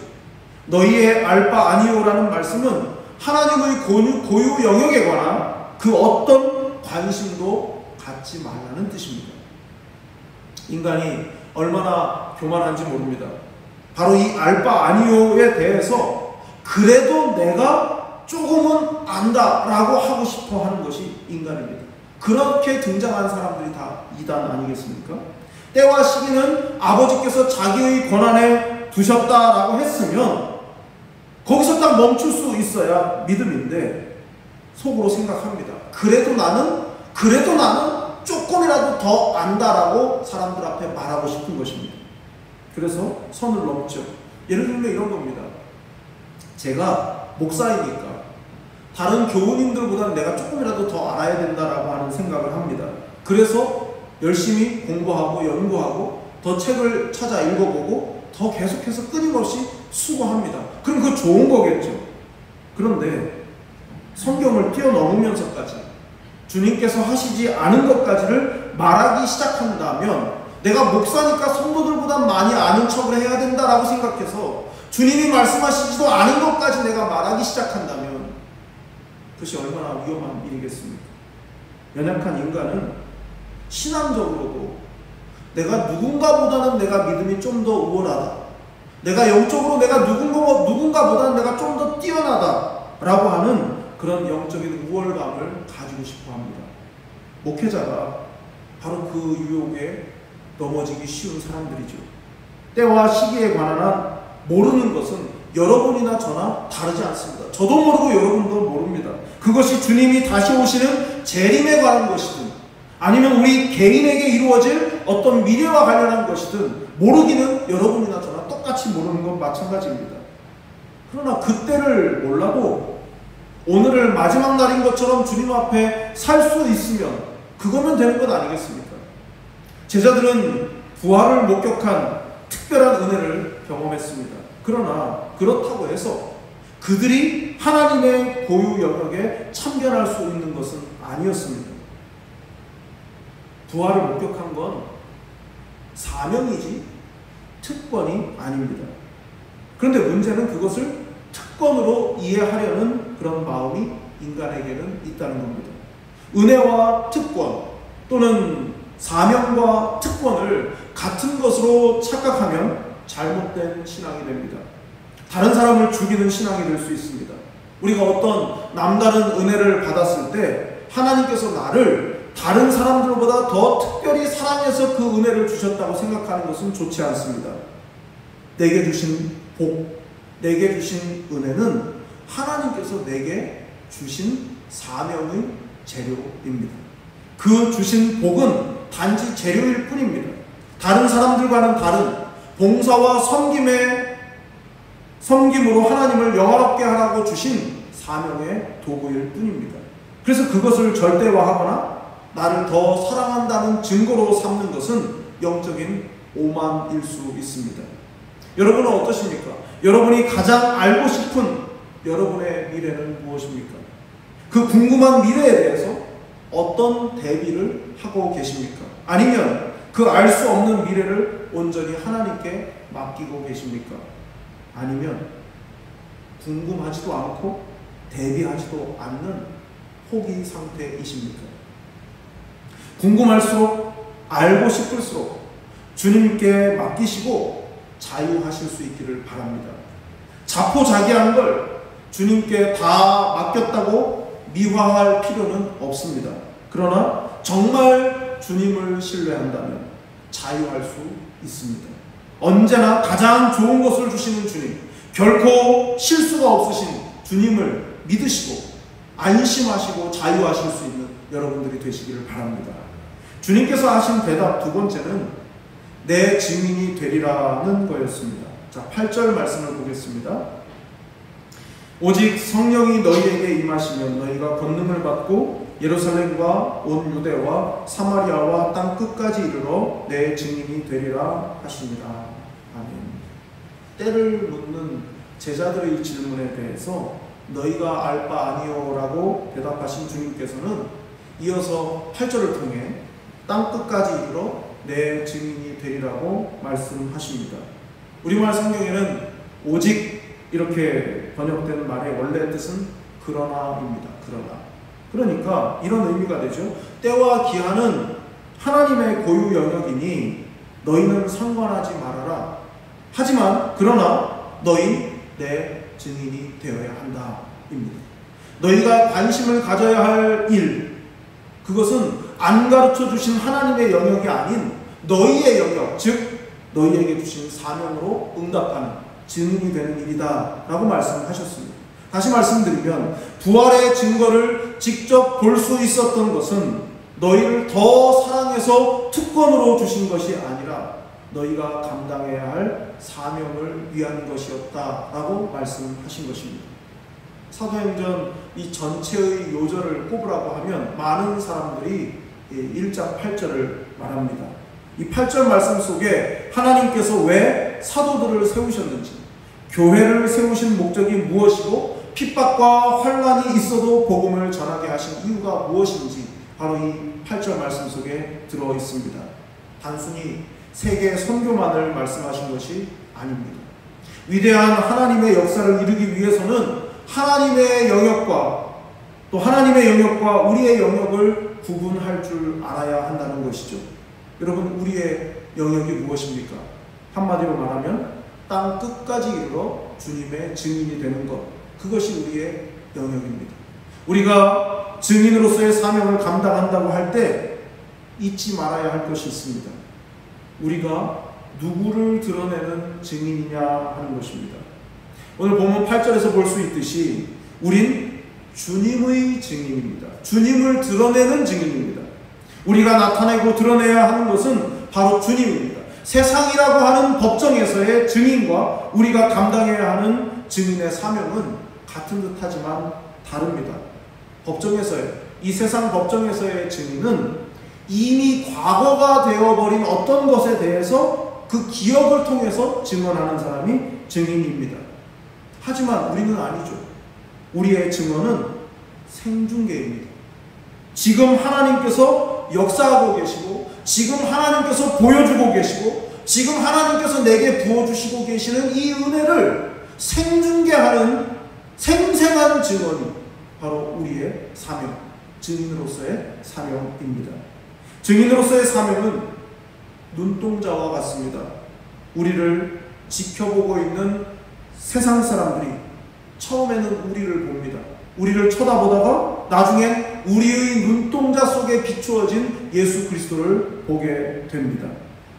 Speaker 1: 너희의 알 바 아니요라는 말씀은 하나님의 고유 영역에 관한 그 어떤 관심도 갖지 말라는 뜻입니다. 인간이 얼마나 교만한지 모릅니다. 바로 이 알 바 아니요에 대해서 그래도 내가 조금은 안다라고 하고 싶어 하는 것이 인간입니다. 그렇게 등장한 사람들이 다 이단 아니겠습니까? 때와 시기는 아버지께서 자기의 권한에 두셨다라고 했으면 거기서 딱 멈출 수 있어야 믿음인데 속으로 생각합니다. 그래도 나는 조금이라도 더 안다라고 사람들 앞에 말하고 싶은 것입니다. 그래서 선을 넘죠. 예를 들면 이런 겁니다. 제가 목사이니까 다른 교우님들보다는 내가 조금이라도 더 알아야 된다라고 하는 생각을 합니다. 그래서 열심히 공부하고 연구하고 더 책을 찾아 읽어보고 더 계속해서 끊임없이 수고합니다. 그럼 그거 좋은 거겠죠. 그런데 성경을 뛰어넘으면서까지 주님께서 하시지 않은 것까지를 말하기 시작한다면 내가 목사니까 성도들보다 많이 아는 척을 해야 된다라고 생각해서 주님이 말씀하시지도 않은 것까지 내가 말하기 시작한다면 그것이 얼마나 위험한 일이겠습니까? 연약한 인간은 신앙적으로도 내가 누군가보다는 내가 믿음이 좀 더 우월하다. 내가 영적으로 내가 누군가보다는 내가 좀 더 뛰어나다. 라고 하는 그런 영적인 우월감을 가지고 싶어 합니다. 목회자가 바로 그 유혹에 넘어지기 쉬운 사람들이죠. 때와 시기에 관한 한 모르는 것은 여러분이나 저나 다르지 않습니다. 저도 모르고 여러분도 모릅니다. 그것이 주님이 다시 오시는 재림에 관한 것이든 아니면 우리 개인에게 이루어질 어떤 미래와 관련한 것이든 모르기는 여러분이나 저나 똑같이 모르는 건 마찬가지입니다. 그러나 그때를 몰라도 오늘을 마지막 날인 것처럼 주님 앞에 살 수 있으면 그거면 되는 것 아니겠습니까? 제자들은 부활을 목격한 특별한 은혜를 경험했습니다. 그러나 그렇다고 해서 그들이 하나님의 고유 영역에 참견할 수 있는 것은 아니었습니다. 부활을 목격한 건 사명이지 특권이 아닙니다. 그런데 문제는 그것을 특권으로 이해하려는 그런 마음이 인간에게는 있다는 겁니다. 은혜와 특권 또는 사명과 특권을 같은 것으로 착각하면 잘못된 신앙이 됩니다. 다른 사람을 죽이는 신앙이 될 수 있습니다. 우리가 어떤 남다른 은혜를 받았을 때 하나님께서 나를 다른 사람들보다 더 특별히 사랑해서 그 은혜를 주셨다고 생각하는 것은 좋지 않습니다. 내게 주신 복, 내게 주신 은혜는 하나님께서 내게 주신 사명의 재료입니다. 그 주신 복은 단지 재료일 뿐입니다. 다른 사람들과는 다른 봉사와 섬김으로 하나님을 영화롭게 하라고 주신 사명의 도구일 뿐입니다. 그래서 그것을 절대화하거나 나를 더 사랑한다는 증거로 삼는 것은 영적인 오만일 수 있습니다. 여러분은 어떠십니까? 여러분이 가장 알고 싶은 여러분의 미래는 무엇입니까? 그 궁금한 미래에 대해서 어떤 대비를 하고 계십니까? 아니면 그 알 수 없는 미래를 온전히 하나님께 맡기고 계십니까? 아니면 궁금하지도 않고 대비하지도 않는 포기 상태이십니까? 궁금할수록 알고 싶을수록 주님께 맡기시고 자유하실 수 있기를 바랍니다. 자포자기한 걸 주님께 다 맡겼다고 미화할 필요는 없습니다. 그러나 정말 주님을 신뢰한다면 자유할 수 있습니다. 언제나 가장 좋은 것을 주시는 주님, 결코 실수가 없으신 주님을 믿으시고 안심하시고 자유하실 수 있는 여러분들이 되시기를 바랍니다. 주님께서 하신 대답 두 번째는 내 증인이 되리라는 거였습니다. 자, 8절 말씀을 보겠습니다. 오직 성령이 너희에게 임하시면 너희가 권능을 받고 예루살렘과 온 유대와 사마리아와 땅 끝까지 이르러 내 증인이 되리라 하십니다. 아멘. 때를 묻는 제자들의 질문에 대해서 너희가 알 바 아니오라고 대답하신 주님께서는 이어서 8절을 통해 땅 끝까지 이르러 내 증인이 되리라고 말씀하십니다. 우리말 성경에는 오직 이렇게 번역된 말의 원래 뜻은 그러나입니다. 그러니까 이런 의미가 되죠. 때와 기한은 하나님의 고유 영역이니 너희는 상관하지 말아라. 하지만 그러나 너희 내 증인이 되어야 한다 입니다. 너희가 관심을 가져야 할 일, 그것은 안 가르쳐 주신 하나님의 영역이 아닌 너희의 영역, 즉 너희에게 주신 사명으로 응답하는 증인이 되는 일이다 라고 말씀하셨습니다. 다시 말씀드리면 부활의 증거를 직접 볼 수 있었던 것은 너희를 더 사랑해서 특권으로 주신 것이 아니라 너희가 감당해야 할 사명을 위한 것이었다 라고 말씀하신 것입니다. 사도행전 이 전체의 요절을 꼽으라고 하면 많은 사람들이 1장 8절을 말합니다. 이 8절 말씀 속에 하나님께서 왜 사도들을 세우셨는지, 교회를 세우신 목적이 무엇이고 핍박과 환난이 있어도 복음을 전하게 하신 이유가 무엇인지 바로 이 8절 말씀 속에 들어 있습니다. 단순히 세계 선교만을 말씀하신 것이 아닙니다. 위대한 하나님의 역사를 이루기 위해서는 하나님의 영역과 또 하나님의 영역과 우리의 영역을 구분할 줄 알아야 한다는 것이죠. 여러분, 우리의 영역이 무엇입니까? 한마디로 말하면 땅 끝까지 이르러 주님의 증인이 되는 것, 그것이 우리의 영역입니다. 우리가 증인으로서의 사명을 감당한다고 할 때 잊지 말아야 할 것이 있습니다. 우리가 누구를 드러내는 증인이냐 하는 것입니다. 오늘 본문 8절에서 볼 수 있듯이 우린 주님의 증인입니다. 주님을 드러내는 증인입니다. 우리가 나타내고 드러내야 하는 것은 바로 주님입니다. 세상이라고 하는 법정에서의 증인과 우리가 감당해야 하는 증인의 사명은 같은 듯하지만 다릅니다. 법정에서의, 이 세상 법정에서의 증인은 이미 과거가 되어버린 어떤 것에 대해서 그 기억을 통해서 증언하는 사람이 증인입니다. 하지만 우리는 아니죠. 우리의 증언은 생중계입니다. 지금 하나님께서 역사하고 계시고, 지금 하나님께서 보여주고 계시고, 지금 하나님께서 내게 부어주시고 계시는 이 은혜를 생중계하는 생생한 증언이 바로 우리의 사명, 증인으로서의 사명입니다. 증인으로서의 사명은 눈동자와 같습니다. 우리를 지켜보고 있는 세상 사람들이 처음에는 우리를 봅니다. 우리를 쳐다보다가 나중엔 우리의 눈동자 속에 비추어진 예수 그리스도를 보게 됩니다.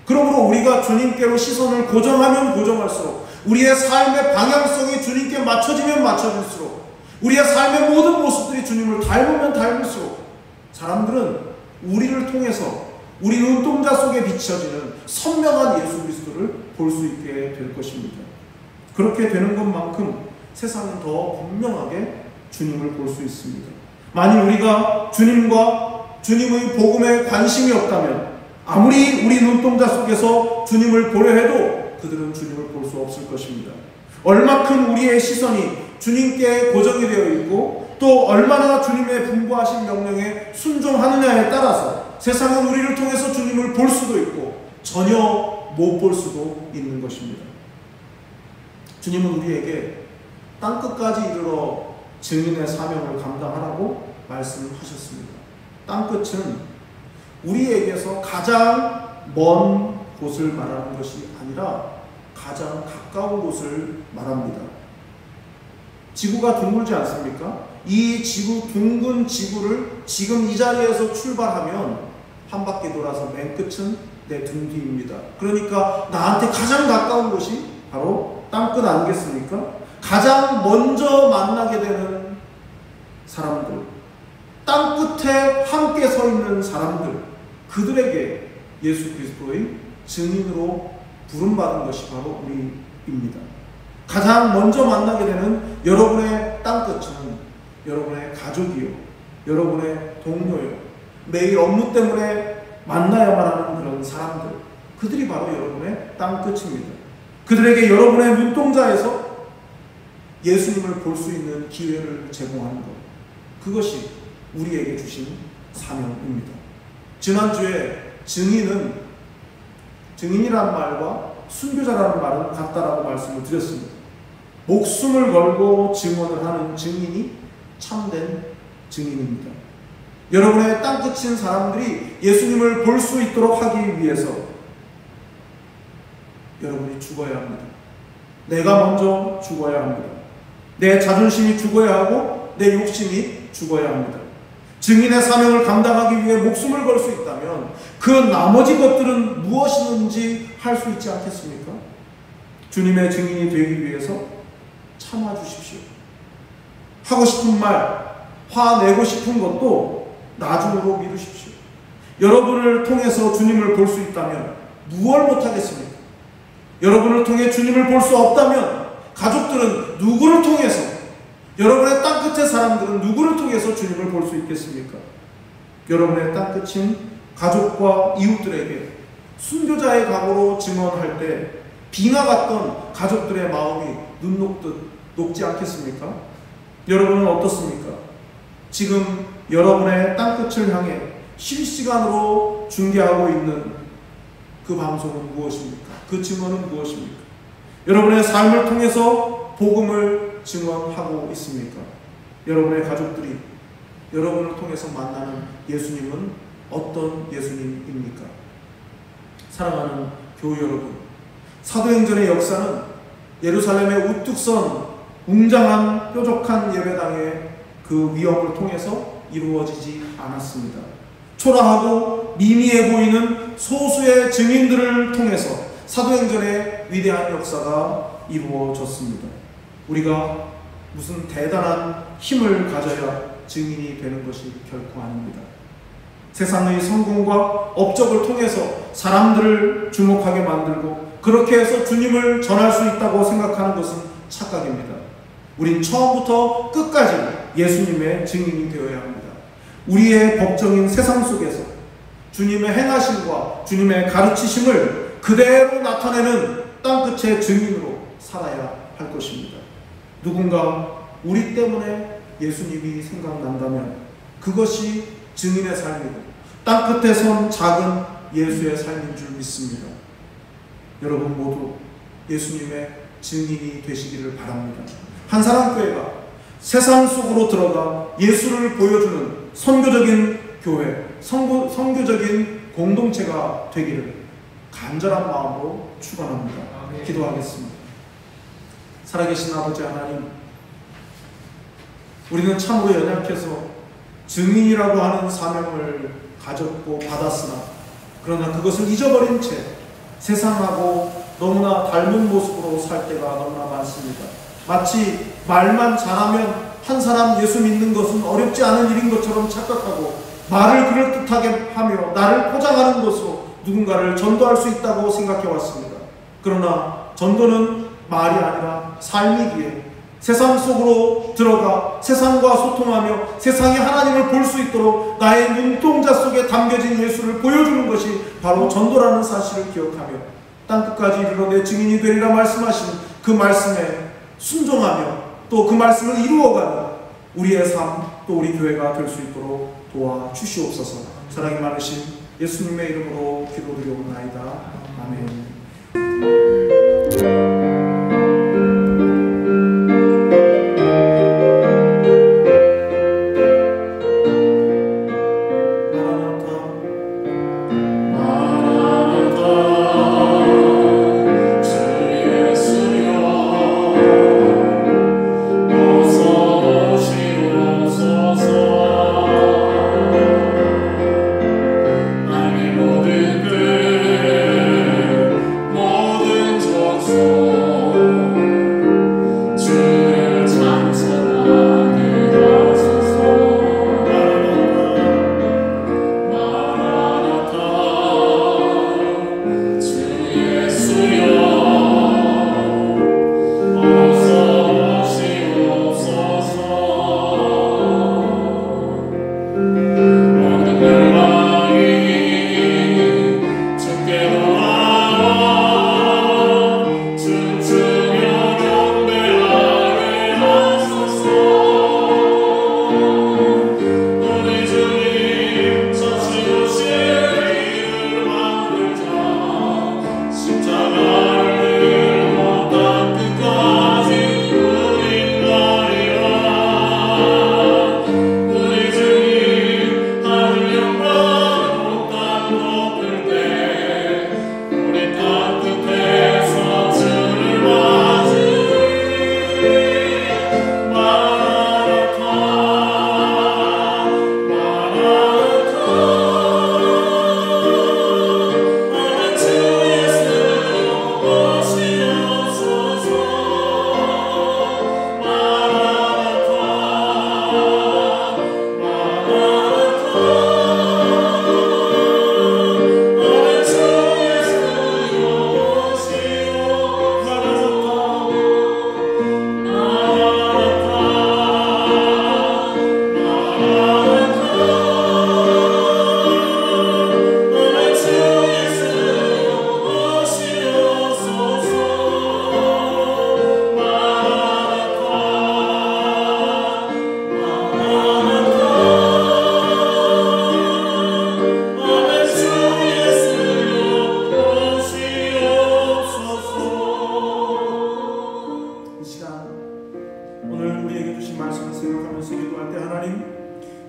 Speaker 1: 그러므로 우리가 주님께로 시선을 고정하면 고정할수록, 우리의 삶의 방향성이 주님께 맞춰지면 맞춰질수록, 우리의 삶의 모든 모습들이 주님을 닮으면 닮을수록 사람들은 우리를 통해서 우리 눈동자 속에 비춰지는 선명한 예수 그리스도를 볼 수 있게 될 것입니다. 그렇게 되는 것만큼 세상은 더 분명하게 주님을 볼 수 있습니다. 만일 우리가 주님과 주님의 복음에 관심이 없다면 아무리 우리 눈동자 속에서 주님을 보려 해도 그들은 주님을 볼 수 없을 것입니다. 얼마큼 우리의 시선이 주님께 고정이 되어 있고 또 얼마나 주님의 분부하신 명령에 순종하느냐에 따라서 세상은 우리를 통해서 주님을 볼 수도 있고 전혀 못 볼 수도 있는 것입니다. 주님은 우리에게 땅끝까지 이르러 증인의 사명을 감당하라고 말씀하셨습니다. 땅끝은 우리에게서 가장 먼 곳을 말하는 것이 아니라 가장 가까운 곳을 말합니다. 지구가 둥글지 않습니까? 이 지구, 둥근 지구를 지금 이 자리에서 출발하면 한 바퀴 돌아서 맨 끝은 내 등 뒤입니다. 그러니까 나한테 가장 가까운 곳이 바로 땅끝 아니겠습니까? 가장 먼저 만나게 되는 사람들, 땅끝에 함께 서 있는 사람들, 그들에게 예수 그리스도의 증인으로 부름받은 것이 바로 우리입니다. 가장 먼저 만나게 되는 여러분의 땅끝은 여러분의 가족이요, 여러분의 동료요, 매일 업무 때문에 만나야만 하는 그런 사람들, 그들이 바로 여러분의 땅끝입니다. 그들에게 여러분의 눈동자에서 예수님을 볼 수 있는 기회를 제공하는 것, 그것이 우리에게 주신 사명입니다. 지난주에 증인이라는 말과 순교자라는 말은 같다라고 말씀을 드렸습니다. 목숨을 걸고 증언을 하는 증인이 참된 증인입니다. 여러분의 땅끝인 사람들이 예수님을 볼 수 있도록 하기 위해서 여러분이 죽어야 합니다. 내가 먼저 죽어야 합니다. 내 자존심이 죽어야 하고 내 욕심이 죽어야 합니다. 증인의 사명을 감당하기 위해 목숨을 걸 수 있다면 그 나머지 것들은 무엇이든지 할 수 있지 않겠습니까? 주님의 증인이 되기 위해서 참아주십시오. 하고 싶은 말, 화내고 싶은 것도 나중으로 미루십시오. 여러분을 통해서 주님을 볼 수 있다면 무엇을 못하겠습니까? 여러분을 통해 주님을 볼 수 없다면 가족들은 누구를 통해서, 여러분의 땅끝의 사람들은 누구를 통해서 주님을 볼 수 있겠습니까? 여러분의 땅끝인 가족과 이웃들에게 순교자의 각오로 증언할 때 빙하 같던 가족들의 마음이 눈 녹듯 녹지 않겠습니까? 여러분은 어떻습니까? 지금 여러분의 땅끝을 향해 실시간으로 중계하고 있는 그 방송은 무엇입니까? 그 증언은 무엇입니까? 여러분의 삶을 통해서 복음을 증언하고 있습니까? 여러분의 가족들이 여러분을 통해서 만나는 예수님은 어떤 예수님입니까? 사랑하는 교우 여러분, 사도행전의 역사는 예루살렘의 우뚝 선 웅장한 뾰족한 예배당의 그 위협을 통해서 이루어지지 않았습니다. 초라하고 미미해 보이는 소수의 증인들을 통해서 사도행전의 위대한 역사가 이루어졌습니다. 우리가 무슨 대단한 힘을 가져야 증인이 되는 것이 결코 아닙니다. 세상의 성공과 업적을 통해서 사람들을 주목하게 만들고 그렇게 해서 주님을 전할 수 있다고 생각하는 것은 착각입니다. 우린 처음부터 끝까지 예수님의 증인이 되어야 합니다. 우리의 법정인 세상 속에서 주님의 행하심과 주님의 가르치심을 그대로 나타내는 땅끝의 증인으로 살아야 할 것입니다. 누군가 우리 때문에 예수님이 생각난다면 그것이 증인의 삶이고 땅끝에 선 작은 예수의 삶인 줄 믿습니다. 여러분 모두 예수님의 증인이 되시기를 바랍니다. 한사랑교회가 세상 속으로 들어가 예수를 보여주는 선교적인 교회, 선교적인 공동체가 되기를 간절한 마음으로 축원합니다. 기도하겠습니다. 살아계신 아버지 하나님, 우리는 참으로 연약해서 증인이라고 하는 사명을 가졌고 받았으나 그러나 그것을 잊어버린 채 세상하고 너무나 닮은 모습으로 살 때가 너무나 많습니다. 마치 말만 잘하면 한 사람 예수 믿는 것은 어렵지 않은 일인 것처럼 착각하고 말을 그럴듯하게 하며 나를 포장하는 것으로 누군가를 전도할 수 있다고 생각해 왔습니다. 그러나 전도는 말이 아니라 삶이기에 세상 속으로 들어가 세상과 소통하며 세상이 하나님을 볼 수 있도록 나의 눈동자 속에 담겨진 예수를 보여주는 것이 바로 전도라는 사실을 기억하며 땅끝까지 이르러 내 증인이 되리라 말씀하신 그 말씀에 순종하며 또 그 말씀을 이루어가는 우리의 삶, 또 우리 교회가 될 수 있도록 도와주시옵소서. 사랑이 많으신 예수님의 이름으로 기도드리옵나이다. 아멘.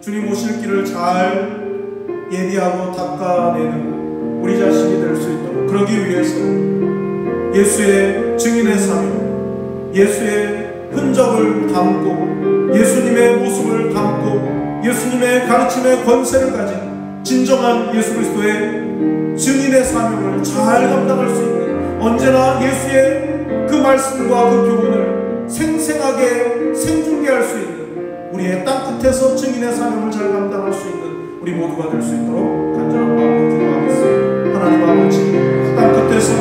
Speaker 1: 주님 오실 길을 잘 예비하고 닦아내는 우리 자신이 될 수 있도록, 그러기 위해서 예수의 증인의 삶, 예수의 흔적을 담고 예수님의 모습을 담고 예수님의 가르침의 권세를 가진 진정한 예수 그리스도의 증인의 사명을 잘 감당할 수 있는, 언제나 예수의 그 말씀과 그 교훈을 생생하게 생중계할 수 있는, 우리의 땅끝에서 증인의 사명을 잘 감당할 수 있는 우리 모두가 될 수 있도록 간절한 마음으로 기도하겠습니다. 하나님 아버지, 땅끝에서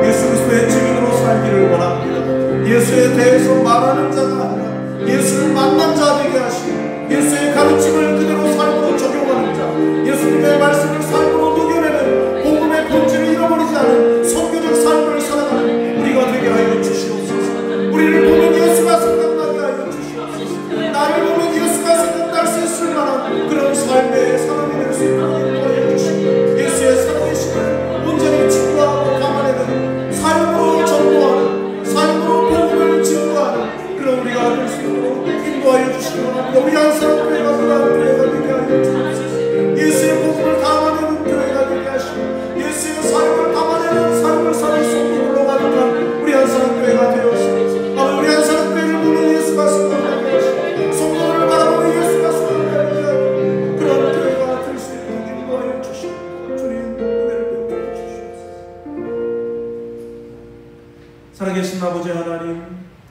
Speaker 1: 예수 그리스도의 증인으로 살기를 원합니다. 예수에 대해서 말하는 자가 아니라 예수를 만난 자 되게 하시고 예수의 가르침을 그대로 삶으로 적용하는 자, 예수님의 말씀을 삶으로 녹여내는 복음의 본질을 잃어버리지 않은 선교적 삶을 살아가는 우리가 되게 하여 주시옵소서. 우리를 보면 예수가 생각나게 하여 주시옵소서. 나를 보면 예수가 생각날 수 있을 만한 그런 삶의 사람이 될 수 있도록 인도하여 주시고 예수의 살아계심을 온전히 증거하고 감안해는 삶으로 전도하는, 삶으로 복음을 증거하는 그런 우리가 될 수 있도록 인도하여 주시기 원합니다. 우리 한 사람 교회가 그러한 교회가 되게 하여 주옵소서. 예수의 복음을 담아내는 교회가 되게 하시고 예수의 삶을 담아내는 삶을 사는 성도로 가득한 우리 한 사람 교회가 되었습니다. 아버지, 우리 한 사람 교회를 보면 예수가 생각나게 하시고 성도를 바라보면 예수가 생각나게 하시고 그런 교회가 될 수 있도록 인도하여 주시고 주님 은혜를 베풀어 주시옵소서. 살아계신 아버지 하나님,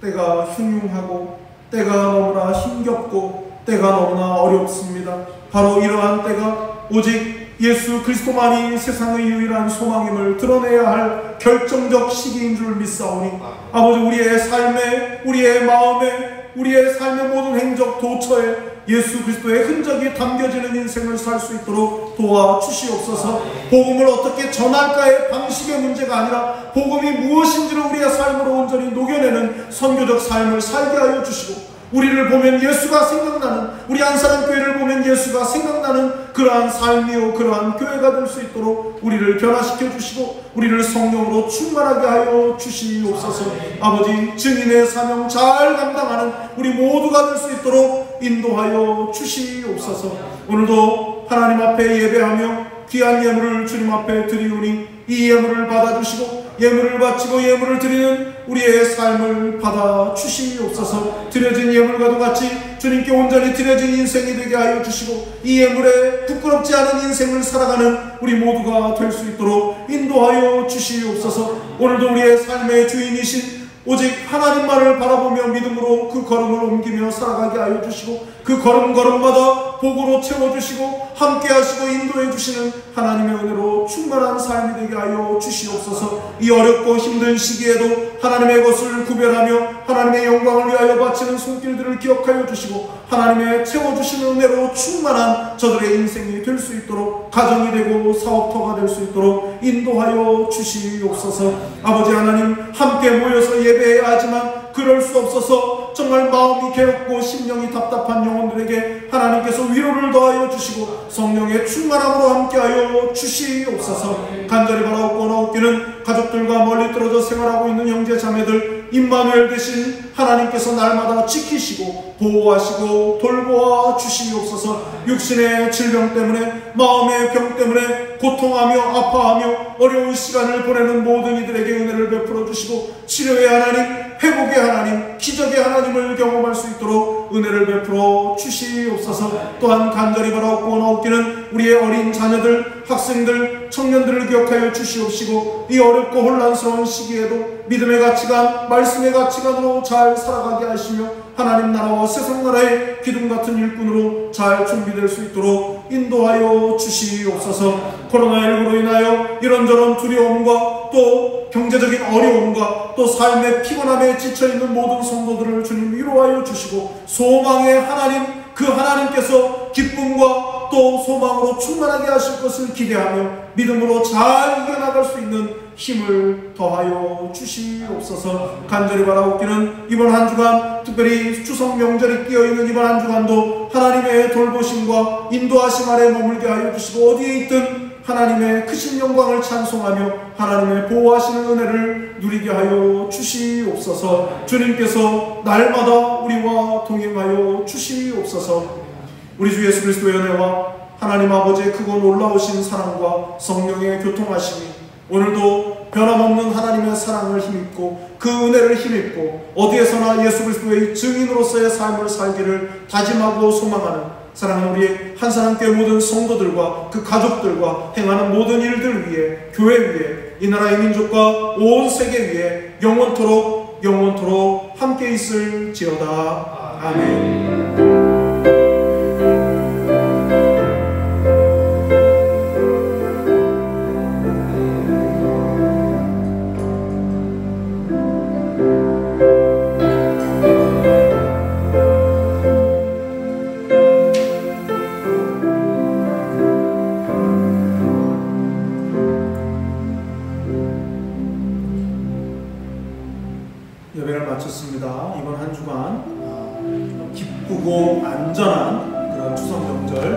Speaker 1: 때가 흉흉하고 때가 너무나 힘겹고 때가 너무나 어렵습니다. 바로 이러한 때가 오직 예수 그리스도만이 세상의 유일한 소망임을 드러내야 할 결정적 시기인 줄 믿사오니 아버지, 우리의 삶에, 우리의 마음에, 우리의 삶의 모든 행적 도처에 예수 그리스도의 흔적이 담겨지는 인생을 살 수 있도록 도와주시옵소서. 복음을 어떻게 전할까의 방식의 문제가 아니라 복음이 무엇인지를 우리의 삶으로 온전히 녹여내는 선교적 삶을 살게 하여 주시고 우리를 보면 예수가 생각나는, 우리 한 사람 교회를 보면 예수가 생각나는 그러한 삶이요 그러한 교회가 될 수 있도록 우리를 변화시켜 주시고 우리를 성령으로 충만하게 하여 주시옵소서. 아버지, 증인의 사명 잘 감당하는 우리 모두가 될 수 있도록 인도하여 주시옵소서. 오늘도 하나님 앞에 예배하며 귀한 예물을 주님 앞에 드리오니 이 예물을 받아주시고 예물을 바치고 예물을 드리는 우리의 삶을 받아 주시옵소서. 드려진 예물과도 같이 주님께 온전히 드려진 인생이 되게 하여 주시고 이 예물에 부끄럽지 않은 인생을 살아가는 우리 모두가 될 수 있도록 인도하여 주시옵소서. 오늘도 우리의 삶의 주인이신 오직 하나님만을 바라보며 믿음으로 그 걸음을 옮기며 살아가게 하여 주시고 그 걸음걸음마다 복으로 채워주시고 함께하시고 인도해주시는 하나님의 은혜로 충만한 삶이 되게 하여 주시옵소서. 이 어렵고 힘든 시기에도 하나님의 것을 구별하며 하나님의 영광을 위하여 바치는 손길들을 기억하여 주시고 하나님의 채워주시는 은혜로 충만한 저들의 인생이 될 수 있도록, 가정이 되고 사업터가 될 수 있도록 인도하여 주시옵소서. 아버지 하나님, 함께 모여서 예배해야 하지만 그럴 수 없어서 정말 마음이 괴롭고 심령이 답답한 영혼들에게 하나님께서 위로를 더하여 주시고 성령의 충만함으로 함께하여 주시옵소서. 간절히 바라옵고나옵기는 가족들과 멀리 떨어져 생활하고 있는 형제 자매들 임마누엘 되신 하나님께서 날마다 지키시고 보호하시고 돌보아 주시옵소서. 육신의 질병 때문에, 마음의 병 때문에 고통하며 아파하며 어려운 시간을 보내는 모든 이들에게 은혜를 베풀어 주시고 치료의 하나님, 회복의 하나님, 기적의 하나님을 경험할 수 있도록 은혜를 베풀어 주시옵소서. 또한 간절히 바라옵고나옵기는 우리의 어린 자녀들, 학생들, 청년들을 기억하여 주시옵시고 이 어렵고 혼란스러운 시기에도 믿음의 가치관, 말씀의 가치관으로 잘 살아가게 하시며 하나님 나라와 세상 나라의 기둥 같은 일꾼으로 잘 준비될 수 있도록 인도하여 주시옵소서. 코로나19로 인하여 이런저런 두려움과 또 경제적인 어려움과 또 삶의 피곤함에 지쳐있는 모든 성도들을 주님 위로하여 주시고 소망의 하나님, 그 하나님께서 기쁨과 또 소망으로 충만하게 하실 것을 기대하며 믿음으로 잘 이겨나갈 수 있는 힘을 더하여 주시옵소서. 간절히 바라옵기는 이번 한 주간, 특별히 추석 명절이 끼어있는 이번 한 주간도 하나님의 돌보심과 인도하심 아래 머물게 하여 주시고 어디에 있든 하나님의 크신 영광을 찬송하며 하나님의 보호하시는 은혜를 누리게 하여 주시옵소서. 주님께서 날마다 우리와 동행하여 주시옵소서. 우리 주 예수 그리스도의 은혜와 하나님 아버지의 크고 놀라우신 사랑과 성령의 교통하심이 오늘도 변함없는 하나님의 사랑을 힘입고 그 은혜를 힘입고 어디에서나 예수 그리스도의 증인으로서의 삶을 살기를 다짐하고 소망하는 사랑하는 우리 한사람교회 모든 성도들과 그 가족들과 행하는 모든 일들 위에, 교회 위에, 이 나라의 민족과 온 세계 위에 영원토록 함께 있을지어다. 아멘. 예배를 마쳤습니다. 이번 한 주간 기쁘고 안전한 그런 추석 명절